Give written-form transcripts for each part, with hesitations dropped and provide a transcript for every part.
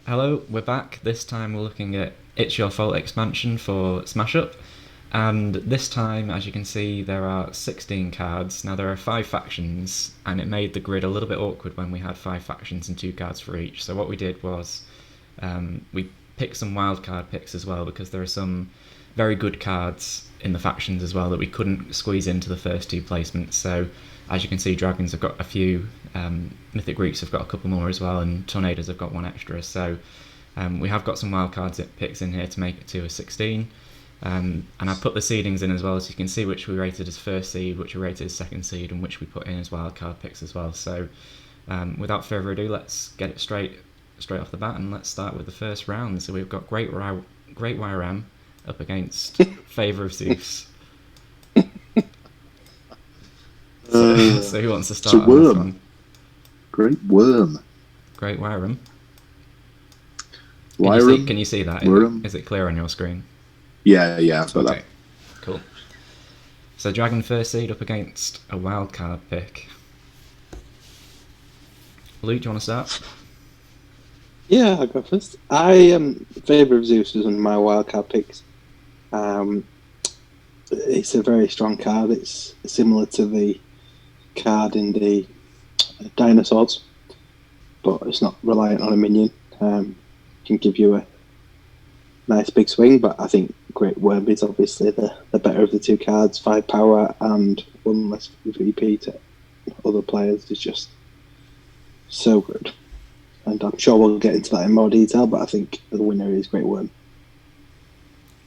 Hello, we're back. This time we're looking at It's Your Fault expansion for Smash Up. And this time, as you can see, there are 16 cards. Now there are 5 factions, and it made the grid a little bit awkward when we had 5 factions and 2 cards for each. So what we did was we picked some wildcard picks as well, because there are some very good cards in the factions as well that we couldn't squeeze into the first 2 placements. So as you can see, Dragons have got a few, Mythic Greeks have got a couple more as well, and Tornadoes have got one extra. So we have got some wildcards picks in here to make it to a 16. And I put the seedings in as well, so you can see which we rated as first seed, which we rated as second seed, and which we put in as wildcard picks as well. So without further ado, let's get it straight off the bat, and let's start with the first round. So we've got Great YRM up against Favour of Zeus. So who wants to start on this one? Great Worm. Great YRM. Wyram. Can you see that? Is it clear on your screen? Yeah, I've got that. Cool. So Dragon first seed up against a wildcard pick. Luke, do you want to start? Yeah, I'll go first. I Favour of Zeus is one of my wildcard picks. It's a very strong card. It's similar to the card in the Dinosaurs, but it's not reliant on a minion. Can give you a nice big swing, but I think Great Worm is obviously the better of the 2 cards. 5 power and 1 less VP to other players is just so good. And I'm sure we'll get into that in more detail, but I think the winner is Great Worm.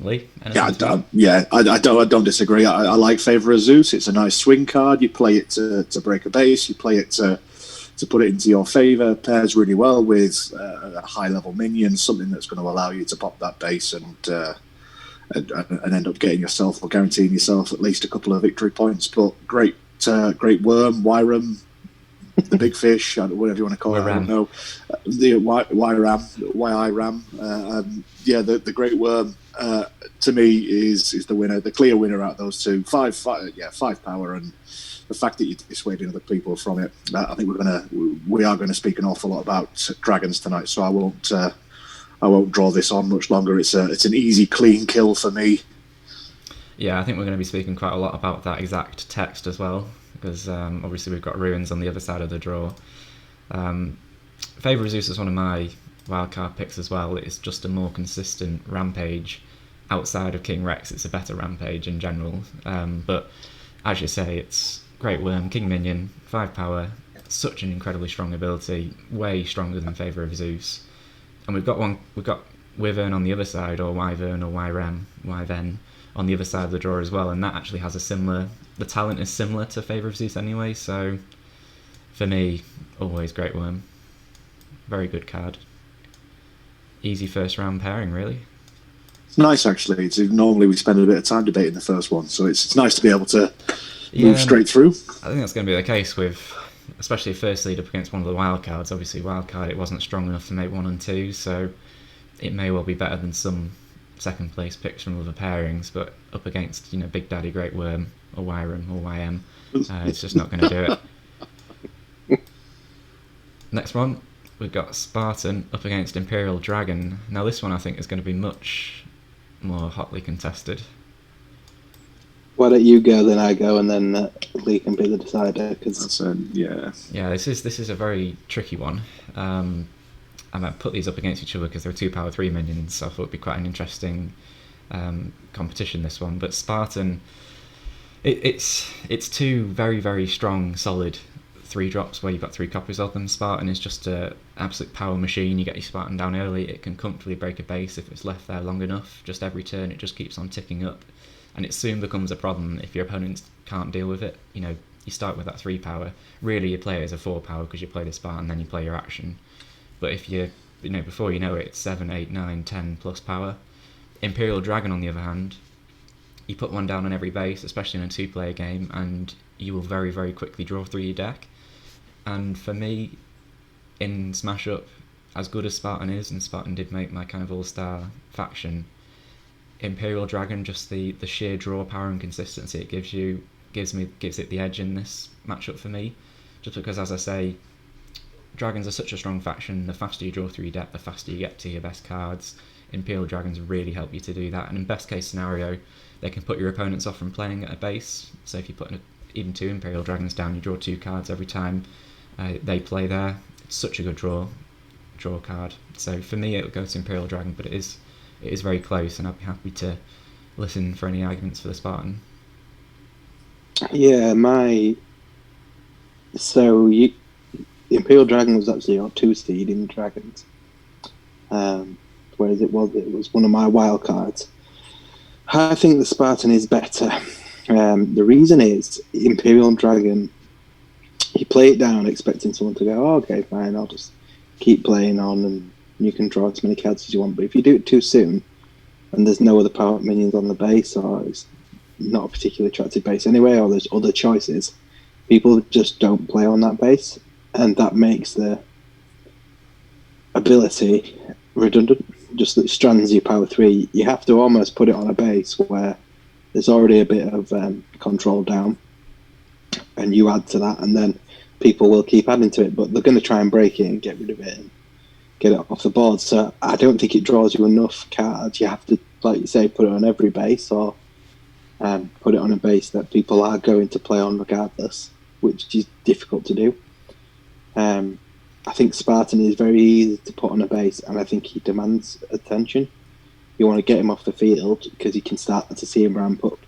Lee? I don't disagree. I like Favour of Zeus. It's a nice swing card. You play it to break a base. You play it to put it into your favour. Pairs really well with a high-level minion, something that's going to allow you to pop that base and end up getting yourself or guaranteeing yourself at least a couple of victory points. But Great Worm, Wyram, the big fish, whatever you want to call it, I don't know. The YIRAM. The Great Worm to me is the winner, the clear winner out of those 2. 5 power, and the fact that you're dissuading other people from it. I think we are going to speak an awful lot about Dragons tonight, so I won't draw this on much longer. It's an easy, clean kill for me. Yeah, I think we're going to be speaking quite a lot about that exact text as well, because obviously we've got Ruins on the other side of the draw. Favour of Zeus is one of my wildcard picks as well. It's just a more consistent Rampage. Outside of King Rex, it's a better Rampage in general. But as you say, it's Great Worm, King Minion, 5 power, such an incredibly strong ability, way stronger than Favour of Zeus. And we've got Wyvern on the other side, or Wyvern or Wyven on the other side of the draw as well, and that actually has the talent is similar to Favour of Zeus anyway, so for me, always Great Worm. Very good card. Easy first round pairing, really. It's nice, actually. Normally we spend a bit of time debating the first one, so it's nice to be able to move straight through. I think that's going to be the case with, especially first lead up against one of the wild cards. Obviously, wild card, it wasn't strong enough to make 1 and 2, so it may well be better than some second place picks from other pairings, but up against Big Daddy Great Worm or Wyram or YM, it's just not going to do it. Next one, we've got Spartan up against Imperial Dragon. Now this one I think is going to be much more hotly contested. Why don't you go, then I go, and then Lee can be the decider? Cause Yeah, this is a very tricky one. I might put these up against each other because they're 2 power 3 minions, so I thought it'd be quite an interesting competition, this one. But Spartan, it's 2 very, very strong, solid 3 drops where you've got 3 copies of them. Spartan is just an absolute power machine. You get your Spartan down early, it can comfortably break a base if it's left there long enough. Just every turn it just keeps on ticking up, and it soon becomes a problem if your opponents can't deal with it. You start with that 3 power. Really, you play it as a 4 power because you play the Spartan, then you play your action. But if before you know it, it's 7, 8, 9, 10 plus power. Imperial Dragon, on the other hand, you put 1 down on every base, especially in a 2-player game, and you will very, very quickly draw through your deck. And for me, in Smash Up, as good as Spartan is, and Spartan did make my kind of all-star faction, Imperial Dragon, just the sheer draw power and consistency it gives it the edge in this matchup for me. Just because, as I say, dragons are such a strong faction. The faster you draw through your deck, the faster you get to your best cards. Imperial Dragons really help you to do that, and in best case scenario, they can put your opponents off from playing at a base. So if you put even 2 Imperial Dragons down, you draw 2 cards every time they play there. It's such a good draw card. So for me, it would go to Imperial Dragon, but it is very close, and I'd be happy to listen for any arguments for the Spartan. Yeah, Imperial Dragon was actually our 2 seed in Dragons, whereas it was one of my wild cards. I think the Spartan is better. The reason is Imperial Dragon. You play it down expecting someone to go, oh, okay, fine, I'll just keep playing on, and you can draw as many cards as you want. But if you do it too soon, and there's no other power minions on the base, or it's not a particularly attractive base anyway, or there's other choices, people just don't play on that base, and that makes the ability redundant. Just that strands your power 3. You have to almost put it on a base where there's already a bit of control down, and you add to that, and then people will keep adding to it, but they're going to try and break it and get rid of it and get it off the board. So I don't think it draws you enough cards. You have to, like you say, put it on every base, or put it on a base that people are going to play on regardless, which is difficult to do. I think Spartan is very easy to put on a base, and I think he demands attention. You want to get him off the field because you can start to see him ramp up,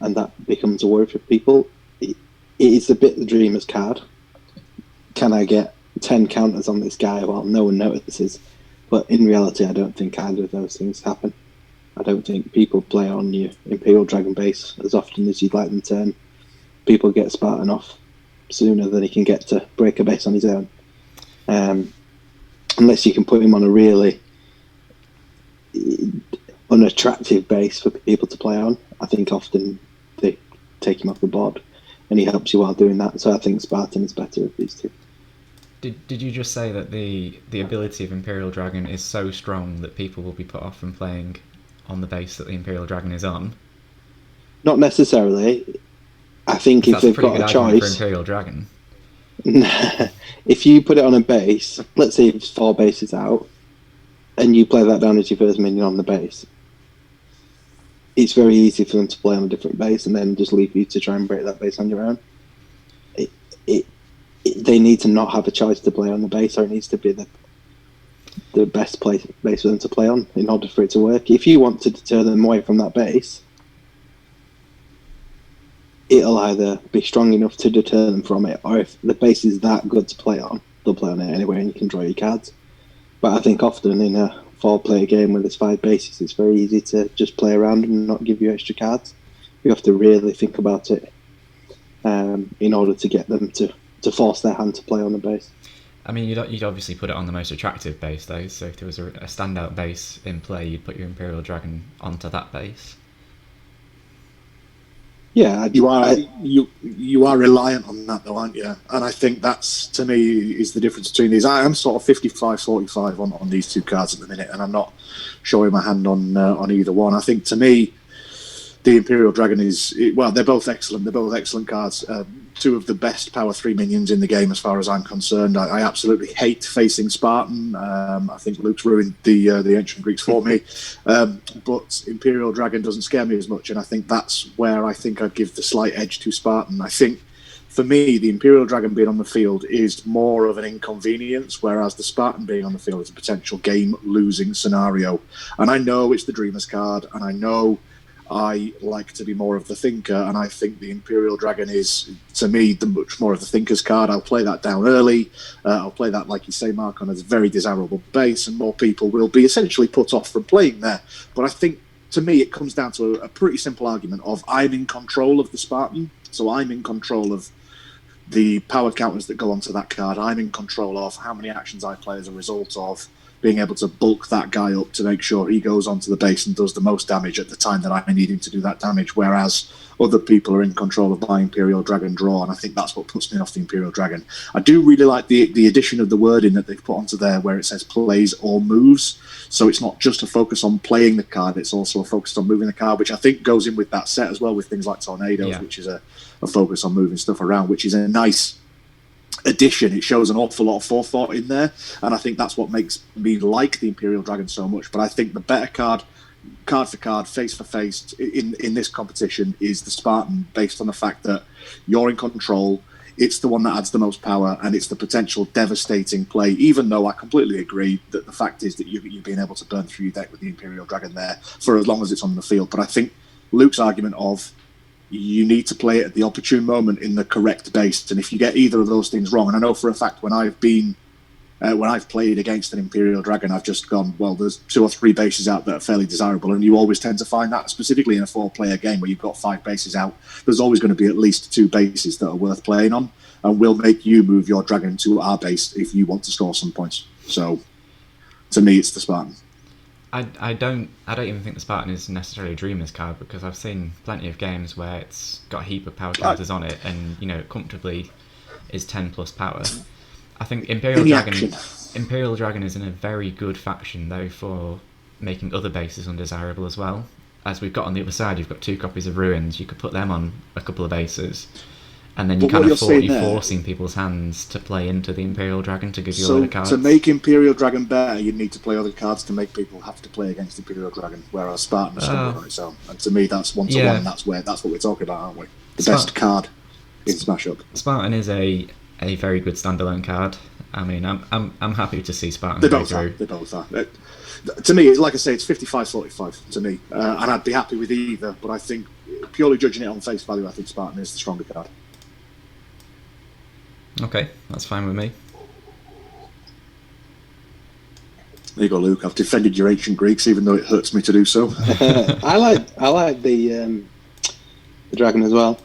and that becomes a worry for people. It is a bit the dreamer's card. Can I get 10 counters on this guy while no one notices? But in reality, I don't think either of those things happen. I don't think people play on your Imperial Dragon base as often as you'd like them to. And people get Spartan off sooner than he can get to break a base on his own. Unless you can put him on a really unattractive base for people to play on. I think often they take him off the board, and he helps you while doing that. So I think Spartan is better of these two. Did you just say that the ability of Imperial Dragon is so strong that people will be put off from playing on the base that the Imperial Dragon is on? Not necessarily. I think if they've got a choice for Imperial Dragon. If you put it on a base, let's say it's 4 bases out, and you play that down as your first minion on the base, it's very easy for them to play on a different base and then just leave you to try and break that base on your own. They need to not have a choice to play on the base, or it needs to be the best base for them to play on in order for it to work. If you want to deter them away from that base, it'll either be strong enough to deter them from it, or if the base is that good to play on, they'll play on it anyway and you can draw your cards. But I think often in a 4-player game where there's 5 bases, it's very easy to just play around and not give you extra cards. You have to really think about it in order to get them to force their hand to play on the base. I mean, you'd obviously put it on the most attractive base, though, so if there was a standout base in play, you'd put your Imperial Dragon onto that base. Yeah, you are reliant on that, though, aren't you? And I think that's, to me, is the difference between these. I am sort of 55-45 on these two cards at the minute, and I'm not showing my hand on either one. I think, to me, the Imperial Dragon is, well, they're both excellent. They're both excellent cards. 2 of the best Power 3 minions in the game, as far as I'm concerned. I absolutely hate facing Spartan. I think Luke's ruined the Ancient Greeks for me. But Imperial Dragon doesn't scare me as much, and I think that's where I think I'd give the slight edge to Spartan. I think, for me, the Imperial Dragon being on the field is more of an inconvenience, whereas the Spartan being on the field is a potential game-losing scenario. And I know it's the Dreamer's card, and I know I like to be more of the thinker, and I think the Imperial Dragon is, to me, the much more of the thinker's card. I'll play that down early. I'll play that, like you say, Mark, on a very desirable base, and more people will be essentially put off from playing there. But I think, to me, it comes down to a pretty simple argument of I'm in control of the Spartan, so I'm in control of the power counters that go onto that card. I'm in control of how many actions I play as a result of being able to bulk that guy up to make sure he goes onto the base and does the most damage at the time that I need him to do that damage, whereas other people are in control of my Imperial Dragon draw, and I think that's what puts me off the Imperial Dragon. I do really like the addition of the wording that they've put onto there where it says plays or moves, so it's not just a focus on playing the card, it's also a focus on moving the card, which I think goes in with that set as well with things like Tornadoes, which is a focus on moving stuff around, which is a nice addition. It shows an awful lot of forethought in there, and I think that's what makes me like the Imperial Dragon so much. But I think the better card for card, face for face in this competition is the Spartan, based on the fact that you're in control. It's the one that adds the most power, and it's the potential devastating play. Even though I completely agree that the fact is that you've been able to burn through your deck with the Imperial Dragon there for as long as it's on the field. But I think Luke's argument of you need to play it at the opportune moment in the correct base, and if you get either of those things wrong, and I know for a fact when I've played against an Imperial Dragon, I've just gone, well, there's 2 or 3 bases out that are fairly desirable, and you always tend to find that, specifically in a 4-player game where you've got 5 bases out, there's always going to be at least 2 bases that are worth playing on, and will make you move your Dragon to our base if you want to score some points. So, to me, it's the Spartan. I don't even think the Spartan is necessarily a Dreamers card, because I've seen plenty of games where it's got a heap of power counters on it, and it comfortably is 10 plus power. I think Imperial Dragon is in a very good faction though for making other bases undesirable as well. As we've got on the other side, you've got 2 copies of Ruins. You could put them on a couple of bases, and then you're forcing people's hands to play into the Imperial Dragon to give you other cards. To make Imperial Dragon better, you need to play other cards to make people have to play against Imperial Dragon, whereas Spartan is stronger on its own. And to me, that's 1-to-1. That's what we're talking about, aren't we? The best card in Smash Up. Spartan is a very good standalone card. I mean, I'm happy to see Spartan go through. They both are. To me, like I say, it's 55-45 to me, and I'd be happy with either. But I think, purely judging it on face value, I think Spartan is the stronger card. Okay, that's fine with me. There you go, Luke. I've defended your ancient Greeks, even though it hurts me to do so. I like the dragon as well.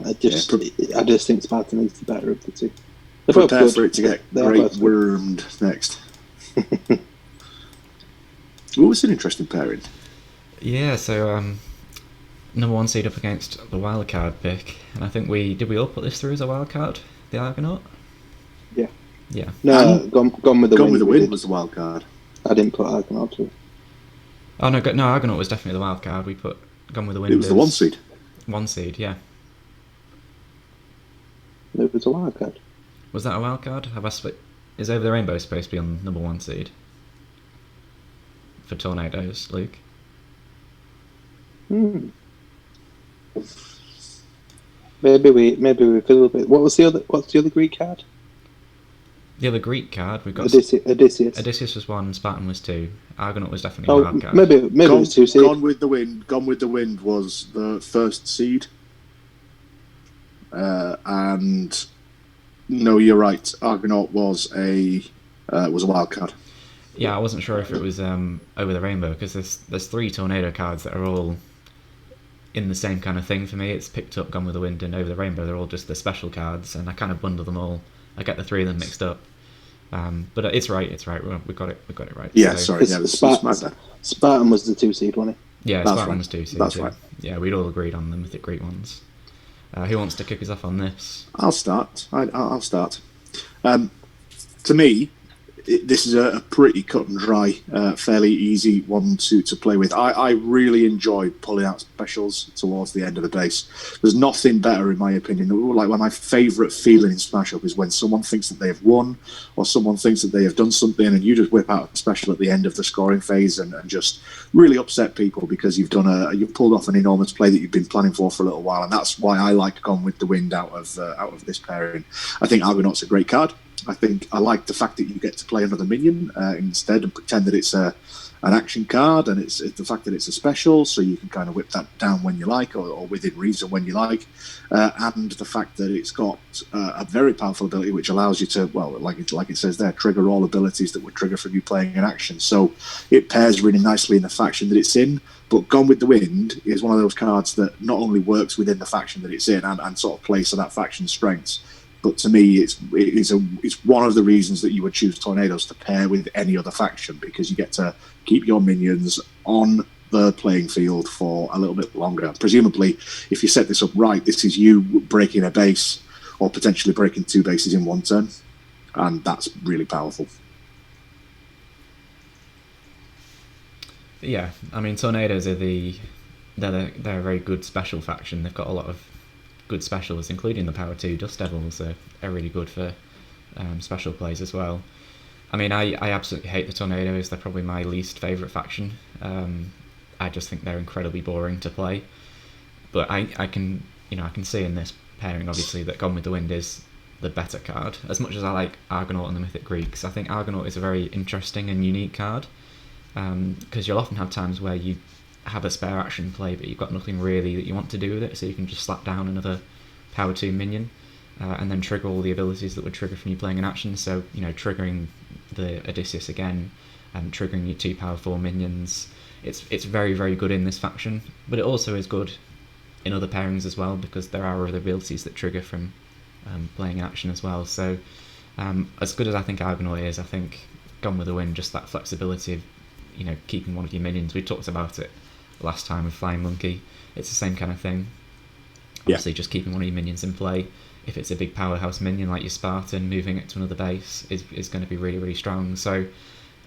I just think Spartan is the better of the two. Prepare for it to get great wormed next. What was an interesting pairing? Yeah, so number 1 seed up against the wildcard pick, and I think we all put this through as a wildcard, the Argonaut. Yeah. No, Gone with the Wind was the wildcard. I didn't put Argonaut through. Oh no, Argonaut was definitely the wildcard. We put Gone with the Wind. It was the 1 seed. 1 seed, yeah. It was a wildcard. Was that a wildcard? Have I split? Is Over the Rainbow supposed to be on number 1 seed for Tornadoes, Luke? Maybe we fiddle a bit. What's the other Greek card? The other Greek card we've got. Odysseus. Odysseus was 1, Spartan was 2. Argonaut was definitely a wildcard. Maybe it was 2 seed. Gone with the Wind was the 1st seed. And no, you're right. Argonaut was a wild card. Yeah, I wasn't sure if it was Over the Rainbow, because there's 3 tornado cards that are all in the same kind of thing for me. It's Picked Up, Gone with the Wind, and Over the Rainbow. They're all just the special cards, and I kind of bundle them all. I get the 3 of them mixed up. But it's right. We got it right. Yeah, so, sorry. Yeah, Spartan was the 2 seed, wasn't it? Yeah, Spartan was 2 seed. That's right. Yeah, we'd all agreed on the Mythic Greek ones. Who wants to kick us off on this? I'll start. I'll start. To me, this is a pretty cut and dry, fairly easy one to play with. I really enjoy pulling out specials towards the end of the base. There's nothing better, in my opinion. Like, my favourite feeling in Smash Up is when someone thinks that they have won, or someone thinks that they have done something, and you just whip out a special at the end of the scoring phase and just really upset people because you've pulled off an enormous play that you've been planning for a little while, and that's why I like Gone with the Wind out of this pairing. I think Argonaut's a great card. I like the fact that you get to play another minion instead and pretend that it's an action card, and it's the fact that it's a special, so you can kind of whip that down when you like, or within reason when you like, and the fact that it's got a very powerful ability which allows you to, well, like it says there, trigger all abilities that would trigger from you playing an action. So it pairs really nicely in the faction that it's in. But Gone with the Wind is one of those cards that not only works within the faction that it's in and sort of plays to that faction's strengths, but to me, it's one of the reasons that you would choose Tornadoes to pair with any other faction, because you get to keep your minions on the playing field for a little bit longer. Presumably, if you set this up right, this is you breaking a base or potentially breaking 2 bases in 1 turn, and that's really powerful. Yeah, I mean, Tornadoes they're a very good special faction. They've got a lot of good specials, including the Power 2 Dust Devils are really good for special plays as well. I mean, I absolutely hate the Tornadoes. They're probably my least favourite faction. I just think they're incredibly boring to play. But I can see in this pairing, obviously, that Gone with the Wind is the better card. As much as I like Argonaut and the Mythic Greeks, I think Argonaut is a very interesting and unique card, because you'll often have times where you have a spare action play, but you've got nothing really that you want to do with it, so you can just slap down another Power 2 minion, and then trigger all the abilities that would trigger from you playing an action. So, triggering the Odysseus again, and triggering your 2 Power 4 minions. It's very, very good in this faction, but it also is good in other pairings as well, because there are other abilities that trigger from playing action as well. So as good as I think Argonaut is, I think Gone with the Wind, just that flexibility of keeping one of your minions. We talked about it last time with Flying Monkey. It's the same kind of thing. Obviously, just keeping one of your minions in play. If it's a big powerhouse minion like your Spartan, moving it to another base is going to be really, really strong. So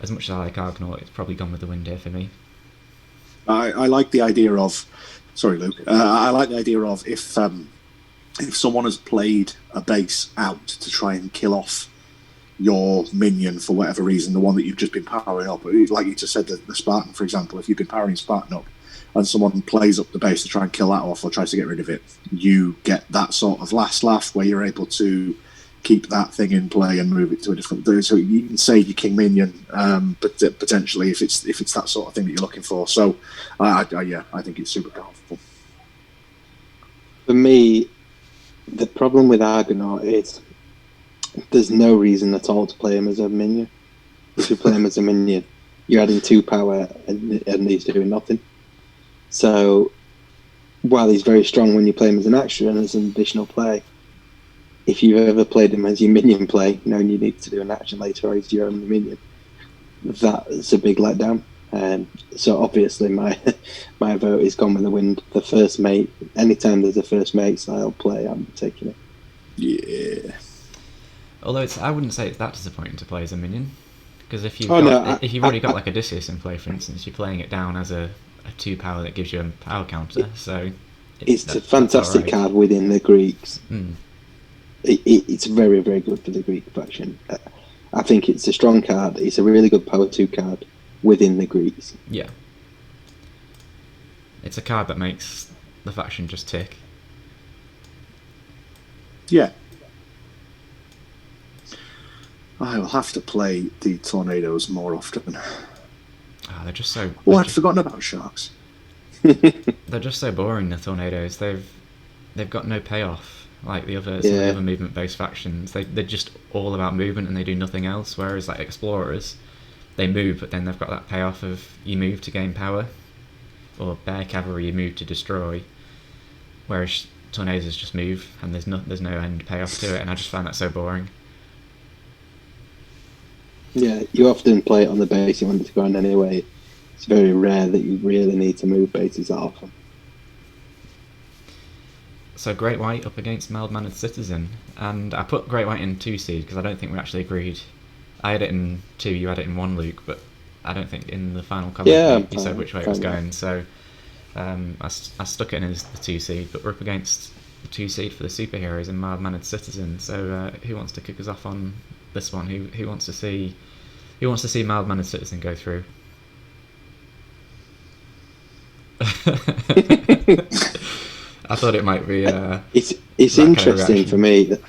as much as I like Argonaut, it's probably Gone with the Wind here for me. I like the idea of, sorry Luke, I like the idea of if someone has played a base out to try and kill off your minion for whatever reason, the one that you've just been powering up, like you just said, the Spartan, for example, if you've been powering Spartan up and someone plays up the base to try and kill that off or tries to get rid of it, you get that sort of last laugh where you're able to keep that thing in play and move it to a different thing. So you can save your king minion, but potentially if it's that sort of thing that you're looking for. So I think it's super powerful. For me, the problem with Argonaut is there's no reason at all to play him as a minion. If you play him as a minion, you're adding 2 power and he's doing nothing. So while he's very strong when you play him as an action and as an additional play, if you've ever played him as your minion play, knowing you need to do an action later or he's your only minion, that's a big letdown. So obviously my vote is Gone with the Wind. The first mate, anytime there's a first mate style play, I'm taking it. Yeah. Although I wouldn't say it's that disappointing to play as a minion, because if you've already got like Odysseus in play, for instance, you're playing it down as a 2 power that gives you a power counter. So it's a fantastic card within the Greeks. It's very, very good for the Greek faction. I think it's a strong card. It's a really good power 2 card within the Greeks. Yeah. It's a card that makes the faction just tick. Yeah. I will have to play the Tornadoes more often. Oh, they're just so... Oh, I'd forgotten about Sharks. They're just so boring, the Tornadoes. They've got no payoff like some of the other movement-based factions. They're just all about movement and they do nothing else, whereas like Explorers, they move, but then they've got that payoff of you move to gain power, or Bear Cavalry, you move to destroy, whereas Tornadoes just move and there's no end payoff to it, and I just find that so boring. Yeah, you often play it on the base you want it to go on anyway. It's very rare that you really need to move bases that often. So Great White up against Mild-Mannered Citizen, and I put Great White in 2 seed because I don't think we actually agreed. I had it in 2, you had it in 1, Luke, but I don't think in the final comment you said which way it was going, so I stuck it in as the 2 seed, but we're up against the 2 seed for the superheroes and Mild-Mannered Citizen. So who wants to kick us off on this one? Who wants to see Mild-Mannered Citizen go through? I thought it might be. It's interesting for me that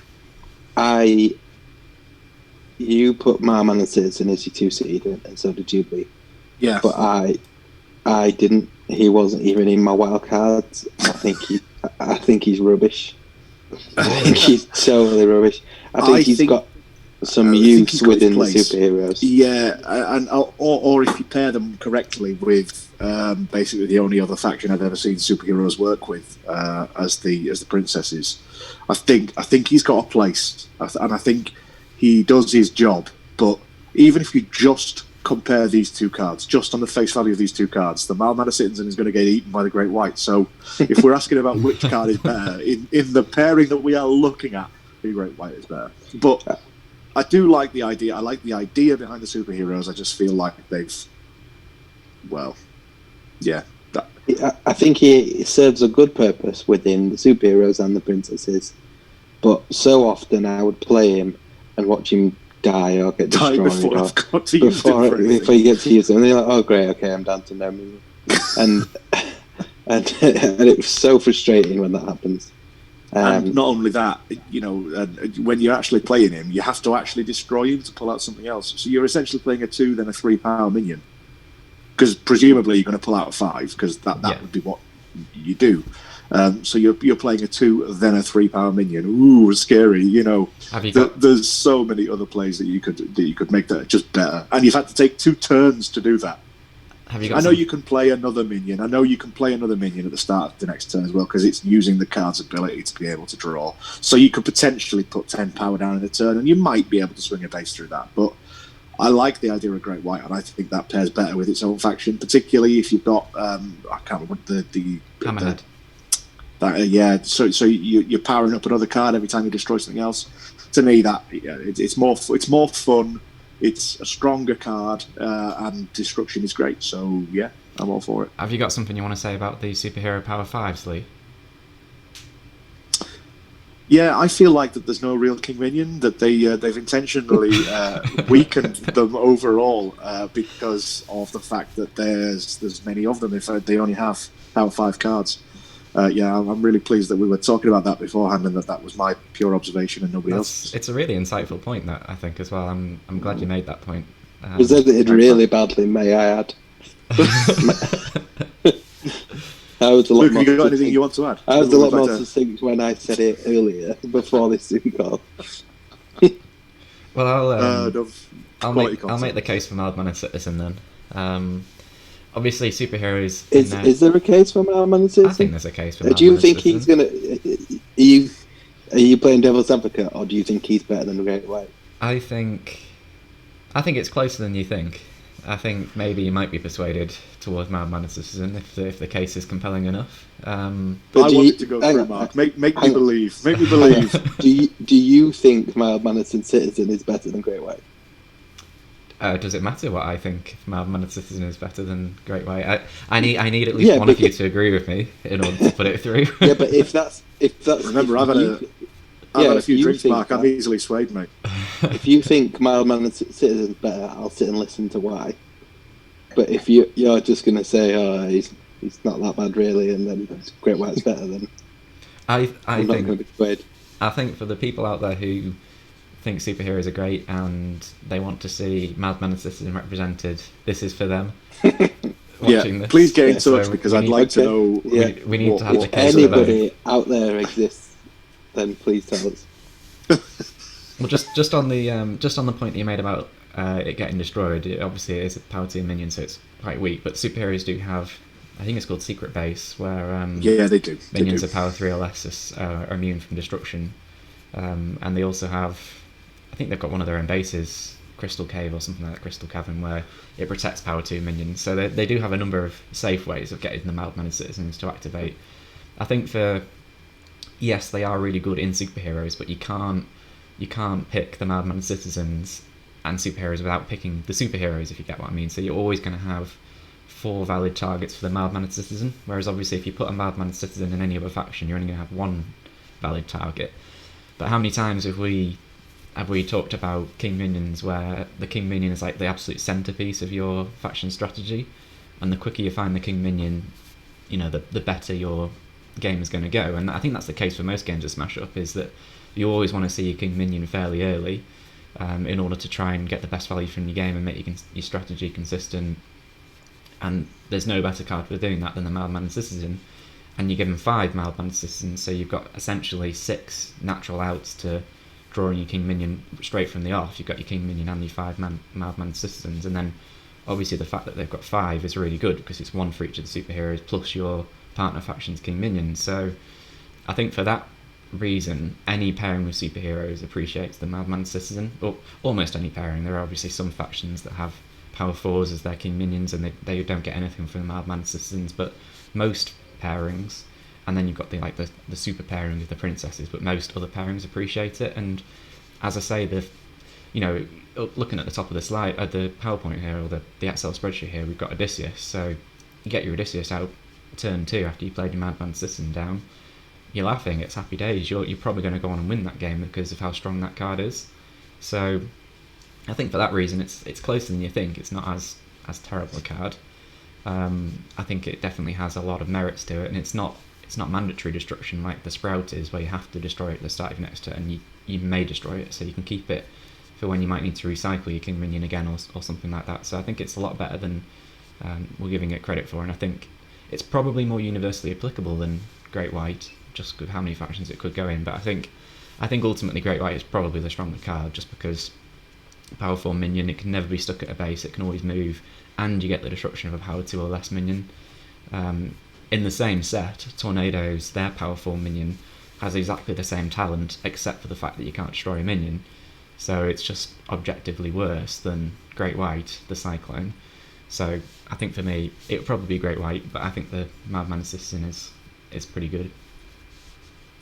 you put Mild-Mannered Citizen as your 2 seed, and so did Jubilee. Yeah. But I didn't. He wasn't even in my wild cards. I think he's rubbish. I think he's totally rubbish. I think he's got some use within the superheroes. Yeah, or if you pair them correctly with basically the only other faction I've ever seen superheroes work with as the princesses, I think he's got a place, and I think he does his job. But even if you just compare these 2 cards, just on the face value of these 2 cards, the Mild-Mannered Citizen is going to get eaten by the Great White. So if we're asking about which card is better, in the pairing that we are looking at, the Great White is better. But I do like the idea. I like the idea behind the superheroes. I just feel like I think he serves a good purpose within the superheroes and the princesses. But so often I would play him and watch him die or get Die destroyed before or I've got to use them for anything. before you get to use them. And you're like, oh great, okay, I'm down to no minion. And and it was so frustrating when that happens. And not only that, when you're actually playing him, you have to actually destroy him to pull out something else. So you're essentially playing a 2, then a 3 power minion. Because presumably you're going to pull out a 5, because that would be what you do. So you're playing a 2, then a 3 power minion. Ooh, scary! There's so many other plays that you could make that just better, and you've had to take 2 turns to do that. You can play another minion. I know you can play another minion at the start of the next turn as well, because it's using the card's ability to be able to draw. So you could potentially put 10 power down in a turn, and you might be able to swing a base through that. But I like the idea of Great White, and I think that pairs better with its own faction, particularly if you've got I can't remember the Hammerhead. So you're powering up another card every time you destroy something else. To me, it's more fun. It's a stronger card, and destruction is great. So yeah, I'm all for it. Have you got something you want to say about the superhero power 5s, Lee? Yeah, I feel like that there's no real King Minion, that they've intentionally weakened them overall because of the fact that there's many of them. If they only have power 5 cards. I'm really pleased that we were talking about that beforehand, and that was my pure observation and nobody else's. It's a really insightful point, that I think, as well. I'm glad you made that point. It was edited really badly, may I add. I was a lot Luke, have you got anything you want to add? I was a lot more succinct when I said it earlier, before this Zoom call. Well, I'll make the case for Mildman and Citizen then. Obviously, superheroes. Is there a case for Mildman and Citizen? I think there's a case for Mildman. Do you think he's gonna? Are you playing devil's advocate, or do you think he's better than the Great White? I think it's closer than you think. I think maybe you might be persuaded towards Mildman and Citizen if the case is compelling enough. I wanted to go for it, Mark. Make me believe. Make me believe. Do you think Mildman and Citizen is better than Great White? Does it matter what I think? Mildman and Citizen is better than Great White. I need at least one of you to agree with me in order to put it through. Yeah, but if that's remember, I've had a few drinks, Mark. I'm easily swayed, mate. If you think Mildman and Citizen is better, I'll sit and listen to why. But if you're just going to say, oh, he's not that bad really, and then Great White's better, then I'm not going to be swayed. I think for the people out there who think superheroes are great and they want to see Mildman and Citizen represented, this is for them. This. Please get in touch, because I'd like to know. Yeah. We need to have the case. If anybody out there exists, then please tell us. Well, just on the point that you made about it getting destroyed, obviously it is a power 2 minion, so it's quite weak. But superheroes do have, I think it's called Secret Base, where they do. Minions of power 3 or less are immune from destruction, and they also have, I think they've got one of their own bases, Crystal Cave or something like that, Crystal Cavern, where it protects power 2 minions. So they do have a number of safe ways of getting the Mildman and Citizens to activate. I think yes, they are really good in superheroes, but you can't pick the Mildman and Citizens and superheroes without picking the superheroes, if you get what I mean. So you're always going to have 4 valid targets for the Mildman and Citizen, whereas obviously if you put a Mildman and Citizen in any other faction, you're only going to have 1 valid target. But how many times have we talked about King Minions, where the King Minion is like the absolute centerpiece of your faction strategy, and the quicker you find the King Minion, the better your game is going to go. And I think that's the case for most games of Smash Up, is that you always want to see your King Minion fairly early, in order to try and get the best value from your game and make your strategy consistent. And there's no better card for doing that than the Mildman and Citizen, and you give them 5 Mildman and Citizens, so you've got essentially 6 natural outs to drawing your King Minion straight from the off. You've got your King Minion and your 5 Mildman and Citizens, and then obviously the fact that they've got 5 is really good, because it's 1 for each of the superheroes plus your partner faction's King Minion. So I think for that reason, any pairing with superheroes appreciates the Mildman Citizen, or almost any pairing. There are obviously some factions that have power 4s as their King Minions, and they don't get anything from the Mildman Citizens, but most pairings, and then you've got the super pairing with the princesses, but most other pairings appreciate it. And as I say, looking at the top of the slide, the PowerPoint here, or the Excel spreadsheet here, we've got Odysseus. So you get your Odysseus out turn 2 after you played your Mildman Citizen down, you're laughing, it's happy days. You're probably going to go on and win that game because of how strong that card is. So I think for that reason, it's closer than you think. It's not as terrible a card. I think it definitely has a lot of merits to it, and it's not mandatory destruction like the Sprout is, where you have to destroy it at the start of your next turn, and you may destroy it, so you can keep it for when you might need to recycle your King Minion again or something like that. So I think it's a lot better than we're giving it credit for, and I think it's probably more universally applicable than Great White, just with how many factions it could go in. But I think ultimately Great White is probably the stronger card, just because powerful minion, it can never be stuck at a base, it can always move, and you get the destruction of a power 2 or less minion. In the same set, Tornadoes, their powerful minion, has exactly the same talent, except for the fact that you can't destroy a minion. So it's just objectively worse than Great White, the Cyclone. So I think for me, it would probably be Great White, but I think the Madman Assassin is pretty good.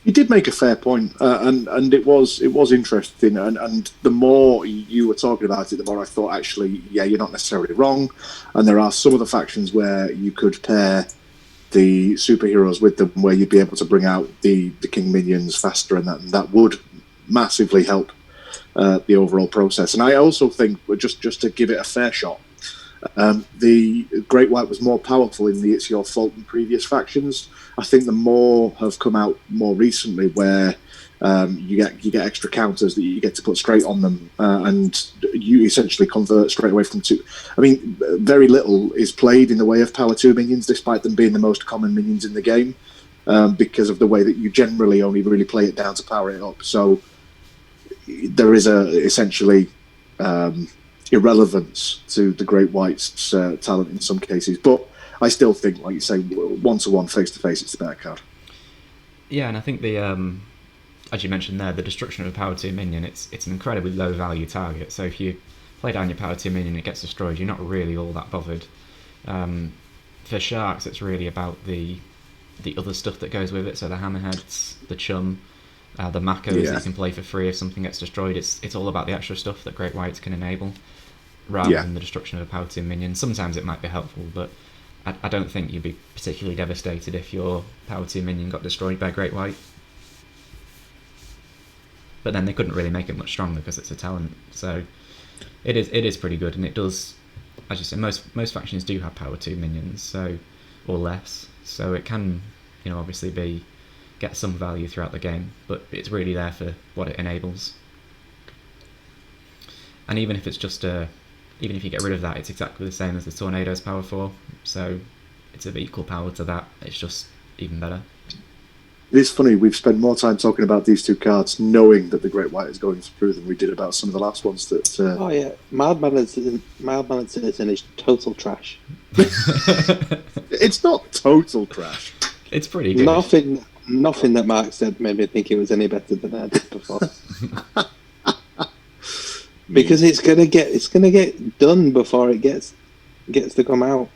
You did make a fair point, and it was interesting. And the more you were talking about it, the more I thought, actually, yeah, you're not necessarily wrong. And there are some of the factions where you could pair the superheroes with them, where you'd be able to bring out the King Minions faster, and that would massively help the overall process. And I also think, just to give it a fair shot, the Great White was more powerful in the It's Your Fault than previous factions. I think the more have come out more recently, where you get extra counters that you get to put straight on them, and you essentially convert straight away from two. I mean, very little is played in the way of power 2 minions, despite them being the most common minions in the game, because of the way that you generally only really play it down to power it up. So there is essentially irrelevance to the Great White's talent in some cases, but I still think, like you say, 1-to-1 face-to-face, it's the better card. Yeah, and I think the as you mentioned there, the destruction of a power 2 minion, it's an incredibly low value target. So if you play down your power 2 minion and it gets destroyed, you're not really all that bothered. For Sharks, it's really about the other stuff that goes with it. So the Hammerheads, the Chum, the Makos that you can play for free if something gets destroyed. It's all about the extra stuff that Great Whites can enable, rather than the destruction of a power 2 minion. Sometimes it might be helpful, but I don't think you'd be particularly devastated if your power 2 minion got destroyed by Great White. But then they couldn't really make it much stronger because it's a talent. So it is pretty good, and it does, as you say, most factions do have power 2 minions, or less. So it can, obviously get some value throughout the game, but it's really there for what it enables. And even if it's just even if you get rid of that, it's exactly the same as the Tornado's power 4, so it's of equal power to that, it's just even better. It is funny, we've spent more time talking about these two cards knowing that the Great White is going through than we did about some of the last ones that... Oh yeah, Madman Assassin is total trash. It's not total trash. It's pretty good. Nothing that Mark said made me think it was any better than I did before. Because it's gonna get done before it gets to come out.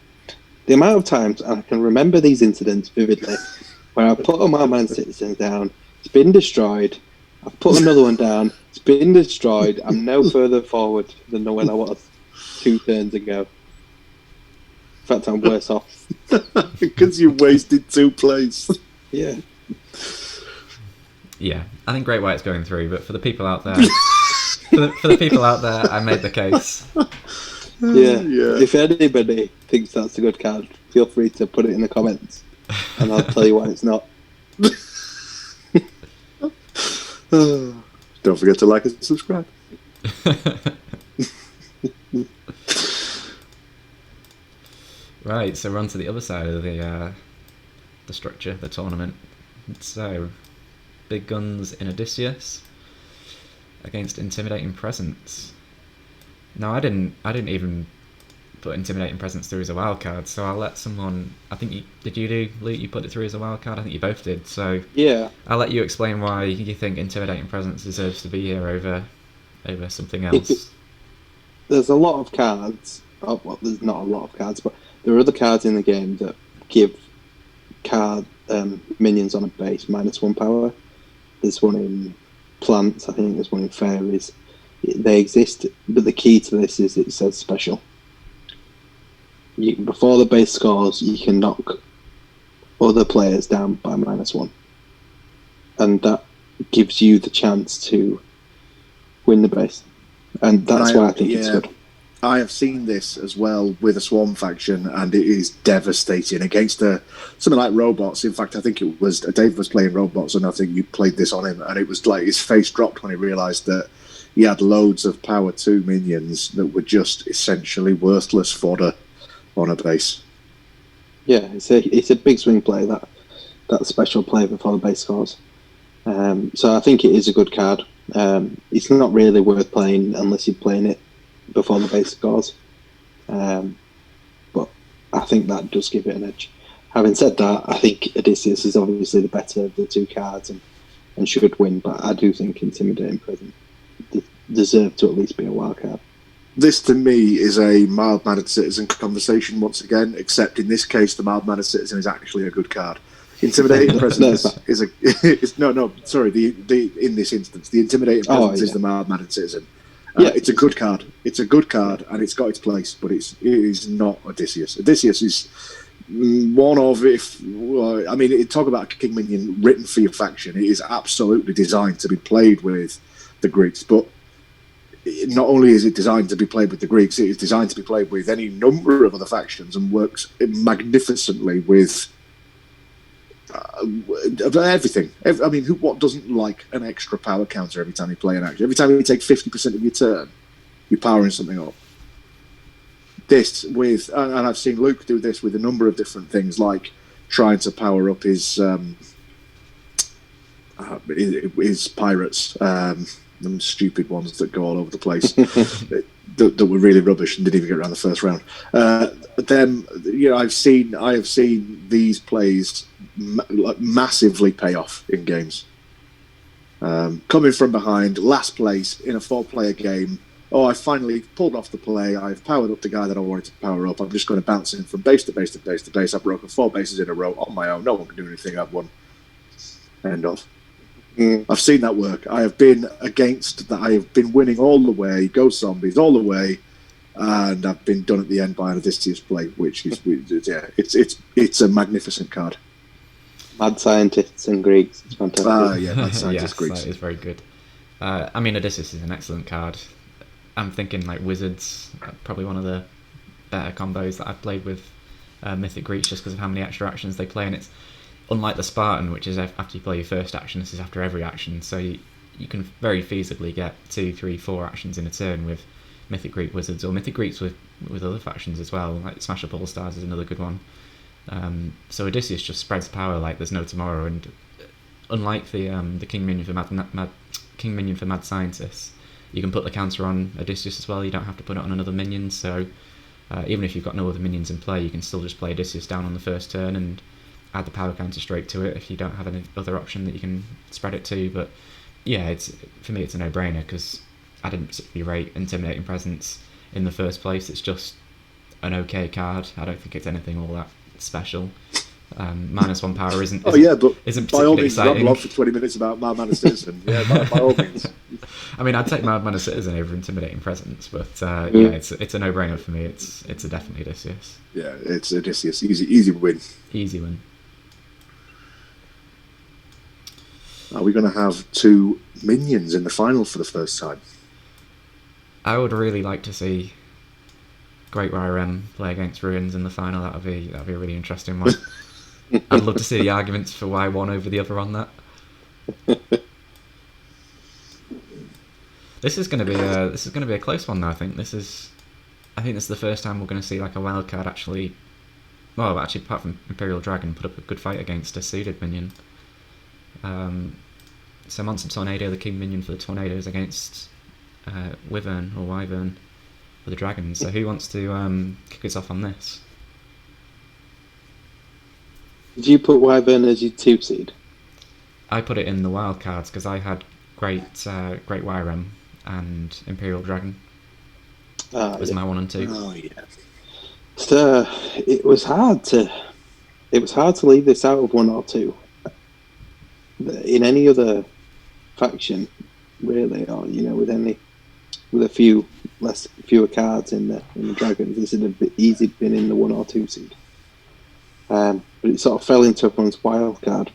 The amount of times, and I can remember these incidents vividly, where I put a Madman Citizen down, it's been destroyed. I've put another one down, it's been destroyed. I'm no further forward than when I was 2 turns ago. In fact, I'm worse off. Because you wasted 2 plays. Yeah. Yeah, I think Great White's going through, but for the people out there, for the people out there, I made the case. Yeah. If anybody thinks that's a good card, feel free to put it in the comments, and I'll tell you why it's not. Don't forget to like and subscribe. Right, so we're on to the other side of the structure, the tournament. So, big guns in Odysseus against Intimidating Presence. Now, I didn't even put Intimidating Presence through as a wild card, so I'll let someone. I think did you do, Luke? You put it through as a wild card. I think you both did. So yeah, I'll let you explain why you think Intimidating Presence deserves to be here over something else. There's a lot of cards. Oh, well, there's not a lot of cards, but there are other cards in the game that give minions on a base -1 power. There's one in plants, I think there's one in fairies. They exist, but the key to this is it says special. Before the base scores, you can knock other players down by -1. And that gives you the chance to win the base. and that's why I think it's good. I have seen this as well with a Swarm faction, and it is devastating against something like robots. In fact, I think it was Dave was playing robots, and I think you played this on him, and it was like his face dropped when he realised that he had loads of power 2 minions that were just essentially worthless fodder on a base. Yeah, it's a big swing play, that special play before the base scores. So I think it is a good card. It's not really worth playing unless you're playing it before the base scores. But I think that does give it an edge. Having said that, I think Odysseus is obviously the better of the two cards and should win, but I do think Intimidating Presence deserve to at least be a wild card. This to me is a mild-mannered citizen conversation once again, except in this case the mild-mannered citizen is actually a good card. Intimidating Presence is a in this instance the Intimidating Presence is the mild-mannered citizen. It's a good card. It's a good card, and it's got its place, but it is not Odysseus. Odysseus is one of, talk about a king minion written for your faction. It is absolutely designed to be played with the Greeks, but not only is it designed to be played with the Greeks, it is designed to be played with any number of other factions and works magnificently with everything. What doesn't like an extra power counter every time you play an action? Every time you take 50% of your turn, you're powering something up. This with, and I've seen Luke do this with a number of different things, like trying to power up his pirates, them stupid ones that go all over the place, that were really rubbish and didn't even get around the first round. I have seen these plays massively pay off in games. Coming from behind, last place in a 4-player game. Oh, I finally pulled off the play. I've powered up the guy that I wanted to power up. I'm just going to bounce him from base to base to base to base. I've broken 4 bases in a row on my own. No one can do anything. I've won. End of. I've seen that work. I have been against that. I have been winning all the way, go zombies all the way, and I've been done at the end by an Odysseus play, which is it's a magnificent card. Mad scientists and Greeks. It's fantastic. Mad scientists, Greeks. That is very good. Odysseus is an excellent card. I'm thinking like Wizards, probably one of the better combos that I've played with Mythic Greeks, just because of how many extra actions they play, and it's unlike the Spartan, which is after you play your first action. This is after every action, so you can very feasibly get 2, 3, 4 actions in a turn with Mythic Greek Wizards, or Mythic Greeks with other factions as well. Like Smash Up All Stars is another good one. So Odysseus just spreads power like there's no tomorrow, and unlike the King Minion for Mad Scientists, you can put the counter on Odysseus as well. You don't have to put it on another minion. So even if you've got no other minions in play, you can still just play Odysseus down on the first turn and add the power counter straight to it if you don't have any other option that you can spread it to. But yeah, for me it's a no-brainer because I didn't particularly rate Intimidating Presence in the first place. It's just an okay card. I don't think it's anything all that special. -1 power isn't by all means, exciting. Rob for 20 minutes about Madman Citizen. Yeah, by all means. I'd take Madman Citizen over Intimidating Presence, but it's a no-brainer for me. It's a definitely Odysseus. Yeah, it's Odysseus. Easy win. Easy win. Are we going to have 2 minions in the final for the first time? I would really like to see Great YRM play against Ruins in the final. That'd be a really interesting one. I'd love to see the arguments for why one over the other on that. This is going to be a close one though. I think this is the first time we're going to see like a wild card actually apart from Imperial Dragon, put up a good fight against a seeded minion. So Monster Tornado, the King minion for the Tornadoes against Wyvern or Wyvern for the Dragons. So who wants to kick us off on this? Did you put Wyvern as your 2 seed? I put it in the wild cards because I had Great YRM and Imperial Dragon. Was my 1 and 2. Oh yeah. So it was hard to leave this out of 1 or 2. In any other faction, really, or with fewer cards in the Dragons, this would have easily been in the 1 or 2 seed. But it sort of fell into everyone's wild card.